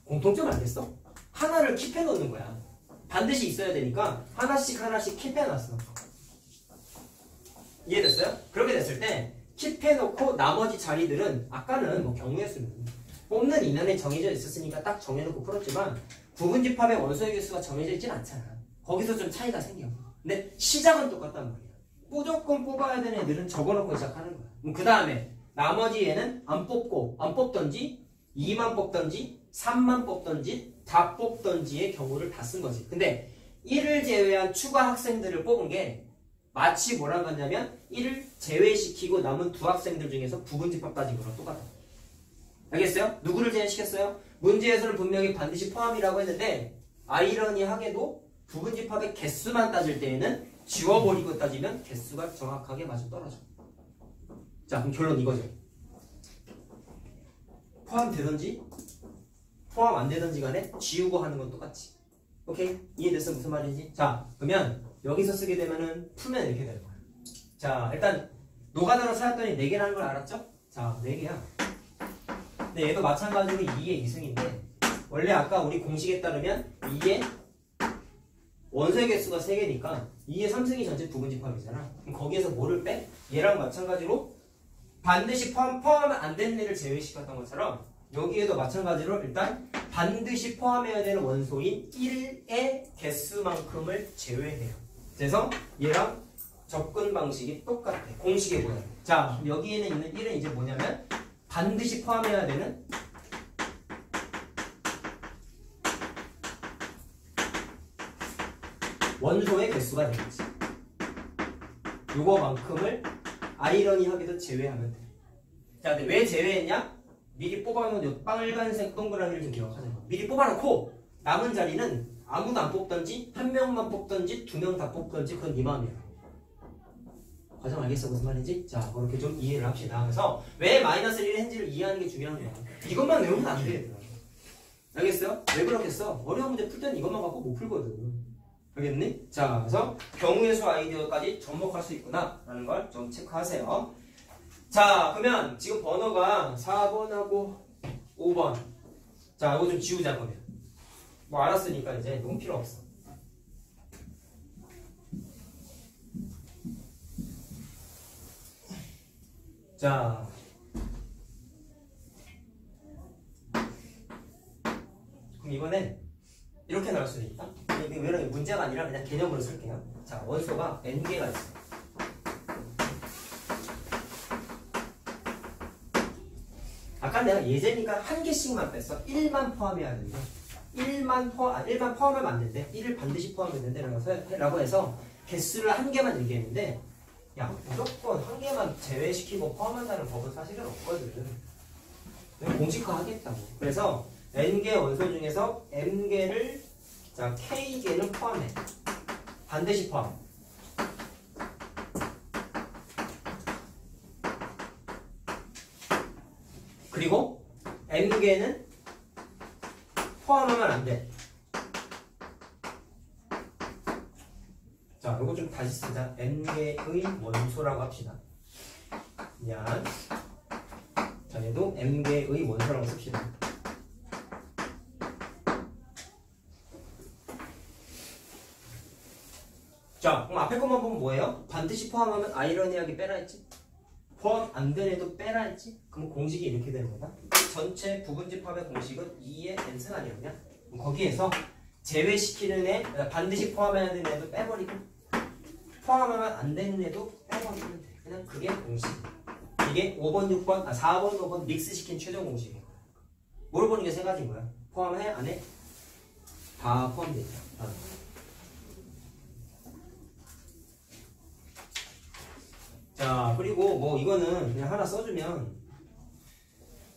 공통점 알겠어? 하나를 킵해 놓는 거야. 반드시 있어야 되니까 하나씩 킵해 놨어. 이해됐어요? 그렇게 됐을 때 킵해 놓고 나머지 자리들은 아까는 뭐 경우였으면 뽑는 인원이 정해져 있었으니까 딱 정해놓고 풀었지만 부분집합의 원소의 개수가 정해져 있진 않잖아. 거기서 좀 차이가 생겨. 근데 시작은 똑같단 말이야. 무조건 뽑아야 되는 애들은 적어놓고 시작하는 거야. 그 다음에 나머지 얘는 안 뽑던지 2만 뽑던지 3만 뽑던지 다 뽑던지의 경우를 다 쓴 거지. 근데 1을 제외한 추가 학생들을 뽑은 게 마치 뭐랑 같냐면 1을 제외시키고 남은 두 학생들 중에서 부분집합 따진 거랑 똑같아. 알겠어요? 누구를 제외시켰어요? 문제에서는 분명히 반드시 포함이라고 했는데 아이러니하게도 부분집합의 개수만 따질 때에는 지워버리고 따지면 개수가 정확하게 맞아 떨어져. 자, 그럼 결론 이거죠. 포함되든지 포함 안 되든지 간에 지우고 하는 건 똑같지. 오케이? 이해됐어? 무슨 말인지? 자, 그러면 여기서 쓰게 되면은 풀면 이렇게 되는 거야. 자, 일단 노가다로 찾았더니 4개라는 걸 알았죠? 자, 4개야. 근데 얘도 마찬가지로 2의 2승인데 원래 아까 우리 공식에 따르면 2의 원소의 개수가 3개니까 2의 3승이 전체 부분집합이잖아. 그럼 거기에서 뭐를 빼? 얘랑 마찬가지로 반드시 포함하면 안 되는 애를 제외시켰던 것처럼 여기에도 마찬가지로 일단 반드시 포함해야 되는 원소인 1의 개수만큼을 제외해요. 그래서 얘랑 접근 방식이 똑같아. 공식에 보면. 자, 여기에는 있는 1은 이제 뭐냐면 반드시 포함해야 되는 원소의 개수가 되겠지. 요거만큼을 아이러니하게도 제외하면 돼. 자, 근데 왜 제외했냐? 미리 뽑아놓은 요 빨간색 동그라미를 좀 기억하자고. 미리 뽑아놓고 남은 자리는 아무도 안 뽑던지 한 명만 뽑던지 2명 다 뽑던지 그건 네 마음이야. 과정 알겠어? 무슨 말인지? 자, 그렇게 좀 이해를 합시다. 그래서 왜 마이너스 1을 했는지를 이해하는 게 중요한 거야. 이것만 외우면 안 돼. 알겠어요? 왜 그렇겠어? 어려운 문제 풀 때는 이것만 갖고 못 풀거든. 알겠니? 자, 그래서 경우의 수 아이디어까지 접목할 수 있구나 라는 걸 좀 체크하세요. 자, 그러면 지금 번호가 4번하고 5번. 자, 이거 좀 지우자 그러면. 뭐 알았으니까 이제 너무 필요 없어. 자, 그럼 이번엔 이렇게 나올 수도 있다. 이게 왜 문제가 아니라 그냥 개념으로 쓸게요. 자, 원소가 n개가 있어. 아까 내가 예제니까 한 개씩만 뺐어. 1만 포함해야 된대. 1만 포함하면 안 된대. 1을 반드시 포함해야 된대. 라고 해서 개수를 한 개만 얘기했는데 야, 무조건 한 개만 제외시키고 포함한다는 법은 사실은 없거든. 공식화 하겠다고. 그래서 n개 원소 중에서 m개를 자 k개는 포함해. 반드시 포함. 그리고 m개는 포함하면 안 돼. 자, 이거 좀 다시 쓰자. n개의 원소라고 합시다. 미안. 자, 얘도 m개의 원소라고 씁시다. 자, 그럼 앞에 것만 보면 뭐예요? 반드시 포함하면 아이러니하게 빼라 했지? 포함 안 된 애도 빼라 했지? 그럼 공식이 이렇게 되는 거다. 전체 부분집합의 공식은 2의 n승 아니었냐? 거기에서 제외시키는 애, 반드시 포함해야 되는 애도 빼버리고 포함하면 안 되는 애도 빼버리면 돼. 그냥 그게 공식. 이게 5번, 6번, 4번, 5번 믹스시킨 최종 공식이에요. 물어보는 게 세 가지인 거야. 포함해? 안 해? 다 포함돼 있다. 자, 그리고 뭐 이거는 그냥 하나 써주면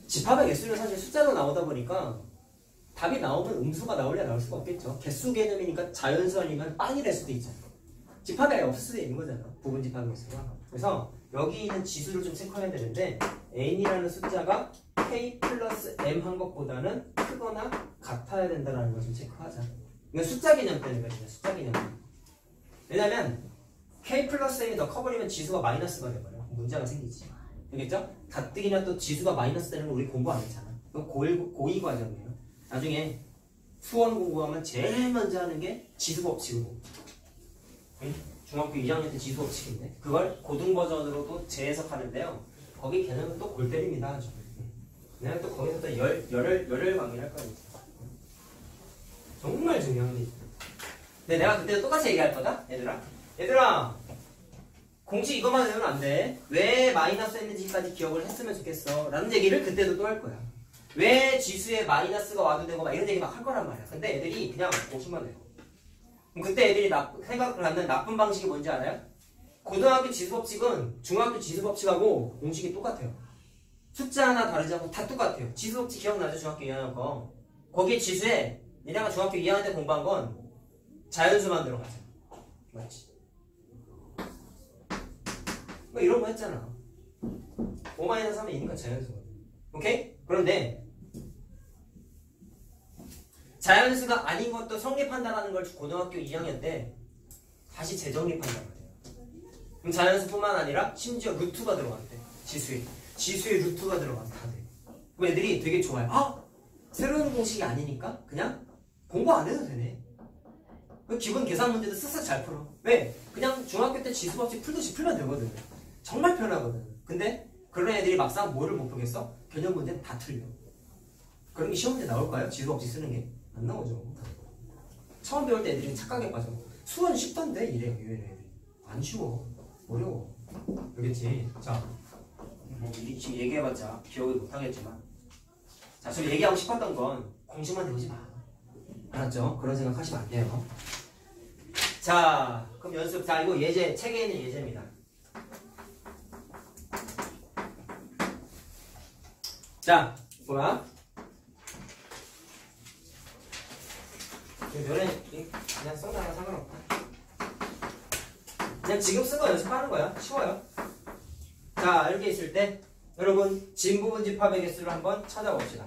집합의 개수는 사실 숫자로 나오다 보니까 답이 나오면 음수가 나올래 나올 수가 없겠죠. 개수 개념이니까 자연수 아니면 빵이 될 수도 있잖아. 집합이 아예 없을 수도 있는 거잖아. 부분 집합의 개수가. 그래서 여기 있는 지수를 좀 체크해야 되는데 n이라는 숫자가 k 플러스 m 한 것보다는 크거나 같아야 된다는 걸 좀 체크하자. 이건 숫자 개념 때문에 그래. 숫자 개념. 왜냐면 k 플러스 m이 더 커버리면 지수가 마이너스가 돼버려. 문제가 생기지. 알겠죠? 가뜩이나 또 지수가 마이너스 되는 거 우리 공부 안 했잖아. 이거 고2 과정이에요. 나중에 수원 공부하면 제일 먼저 하는 게 지수 법칙으로. 중학교 2학년 때 지수 법칙인데 그걸 고등 버전으로도 재해석하는데요. 거기 개념은 또 골 때립니다. 내가 또 거기서 또 열혈 강의를 할 거니까. 정말 중요한 게 있어. 근데 내가 그때도 똑같이 얘기할 거다. 얘들아 공식 이것만 외우면 안 돼. 왜 마이너스 했는지까지 기억을 했으면 좋겠어 라는 얘기를 그때도 또 할 거야. 왜 지수에 마이너스가 와도 되고 막 이런 얘기 막 할 거란 말이야. 근데 애들이 그냥 50만 내고 그럼 그때 애들이 생각을 갖는 나쁜 방식이 뭔지 알아요? 고등학교 지수법칙은 중학교 지수법칙하고 공식이 똑같아요. 숫자 하나 다르지 않고 다 똑같아요. 지수법칙 기억나죠? 중학교 2학년 거. 거기에 지수에 니네가 중학교 2학년 때 공부한 건 자연수만 들어가죠. 맞지? 뭐 이런 거 했잖아. 5-3은 2니까 자연수거든. 오케이? 그런데 자연수가 아닌 것도 성립한다는 걸 고등학교 2학년 때 다시 재정립한단 말이에요. 그럼 자연수뿐만 아니라 심지어 루트가 들어간대. 지수에 루트가 들어간다. 그 애들이 되게 좋아요. 아! 새로운 공식이 아니니까 그냥 공부 안 해도 되네. 기본 계산 문제도 쓱쓱 잘 풀어. 왜? 그냥 중학교 때 지수법칙 풀듯이 풀면 되거든. 정말 편하거든. 근데 그런 애들이 막상 뭐를 못 풀겠어? 개념 문제는 다 틀려. 그런 게 시험 문제 나올까요? 지수법칙 쓰는 게? 안 나오죠. 처음 배울 때 애들이 착각에 빠져. 수원 쉽던데? 이래 애들이. 안 쉬워. 어려워. 알겠지? 자, 뭐 미리 지금 얘기해봤자 기억을 못하겠지만 자, 저 얘기하고 싶었던 건 공식만 배우지 마. 알았죠? 그런 생각 하시면 안 돼요. 자, 그럼 연습. 자, 이거 예제, 책에 있는 예제입니다. 자, 뭐야? 면에 그냥 써놔라 상관없다. 그냥 지금 쓴 거 연습하는 거야. 쉬워요. 자, 이렇게 있을 때 여러분 진부분 집합의 개수를 한번 찾아봅시다.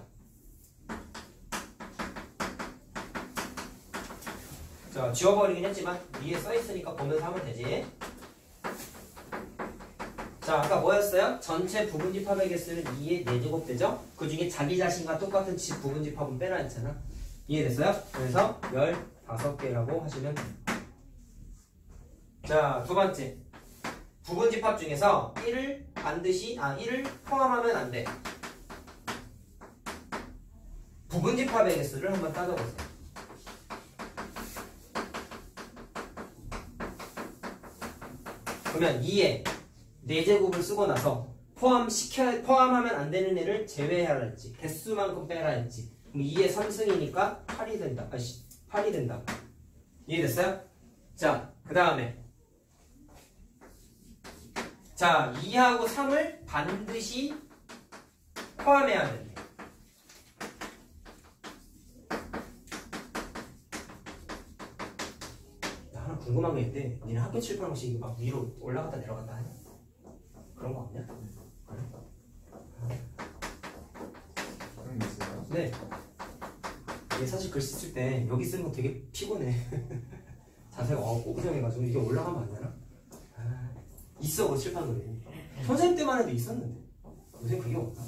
자, 지워버리긴 했지만 위에 써있으니까 보면서 하면 되지. 자, 아까 뭐였어요? 전체 부분집합의 개수는 2의 4제곱 되죠? 그 중에 자기 자신과 똑같은 부분집합은 빼라 했잖아. 이해됐어요? 그래서 15개라고 하시면 됩니다. 자, 두 번째. 부분집합 중에서 1을 포함하면 안 돼. 부분집합의 개수를 한번 따져보세요. 그러면 2에 4제곱을 쓰고 나서 포함하면 안 되는 애를 제외해야 할지 개수만큼 빼라 했지. 그럼 2에 3승이니까 8이 된다. 8이 된다. 이해됐어요? 자, 그 다음에 자, 2하고 3을 반드시 포함해야 된대. 나 하나 궁금한 게 있는데 니네 학교 칠판혹시 막 위로 올라갔다 내려갔다 하냐? 그런 거 없냐? 그런 게 있어요? 네. 이게 사실 글씨 쓸 때 여기 쓰는 거 되게 피곤해. 자세가 고정해가지고 이게 올라가면 안 되나? 있어, 그 칠판 노래. 선생님 때만 해도 있었는데 요새 그게 없나?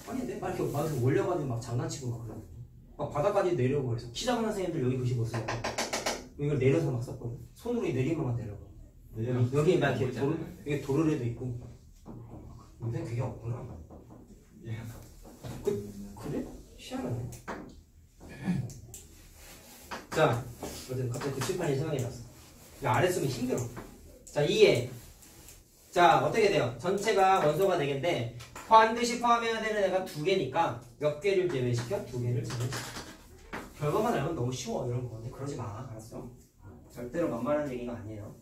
아니 근데 막 이렇게 막 올려가지고 막 장난치고 막 그러고 막 바닥까지 내려오고 그래서 키 작은 선생님들 여기 글씨 못 쓰고 이걸 내려서 막 썼거든. 손으로 내리면 막 내려가. 여기 막 이렇게 여기 도르래도 있고. 근데 그게 없구나. 그래? 희한하네. 자, 어쨌든 갑자기 그 칠판이 생각이 났어. 야, 아래 쓰면 힘들어. 자, 2에. 자, 어떻게 돼요? 전체가 원소가 4개인데 반드시 포함해야 되는 애가 2개니까 몇 개를 제외시켜? 2개를 제외시켜. 결과만 알면 너무 쉬워 이런 거. 근데 그러지 마. 알았어? 절대로 만만한 얘기가 아니에요.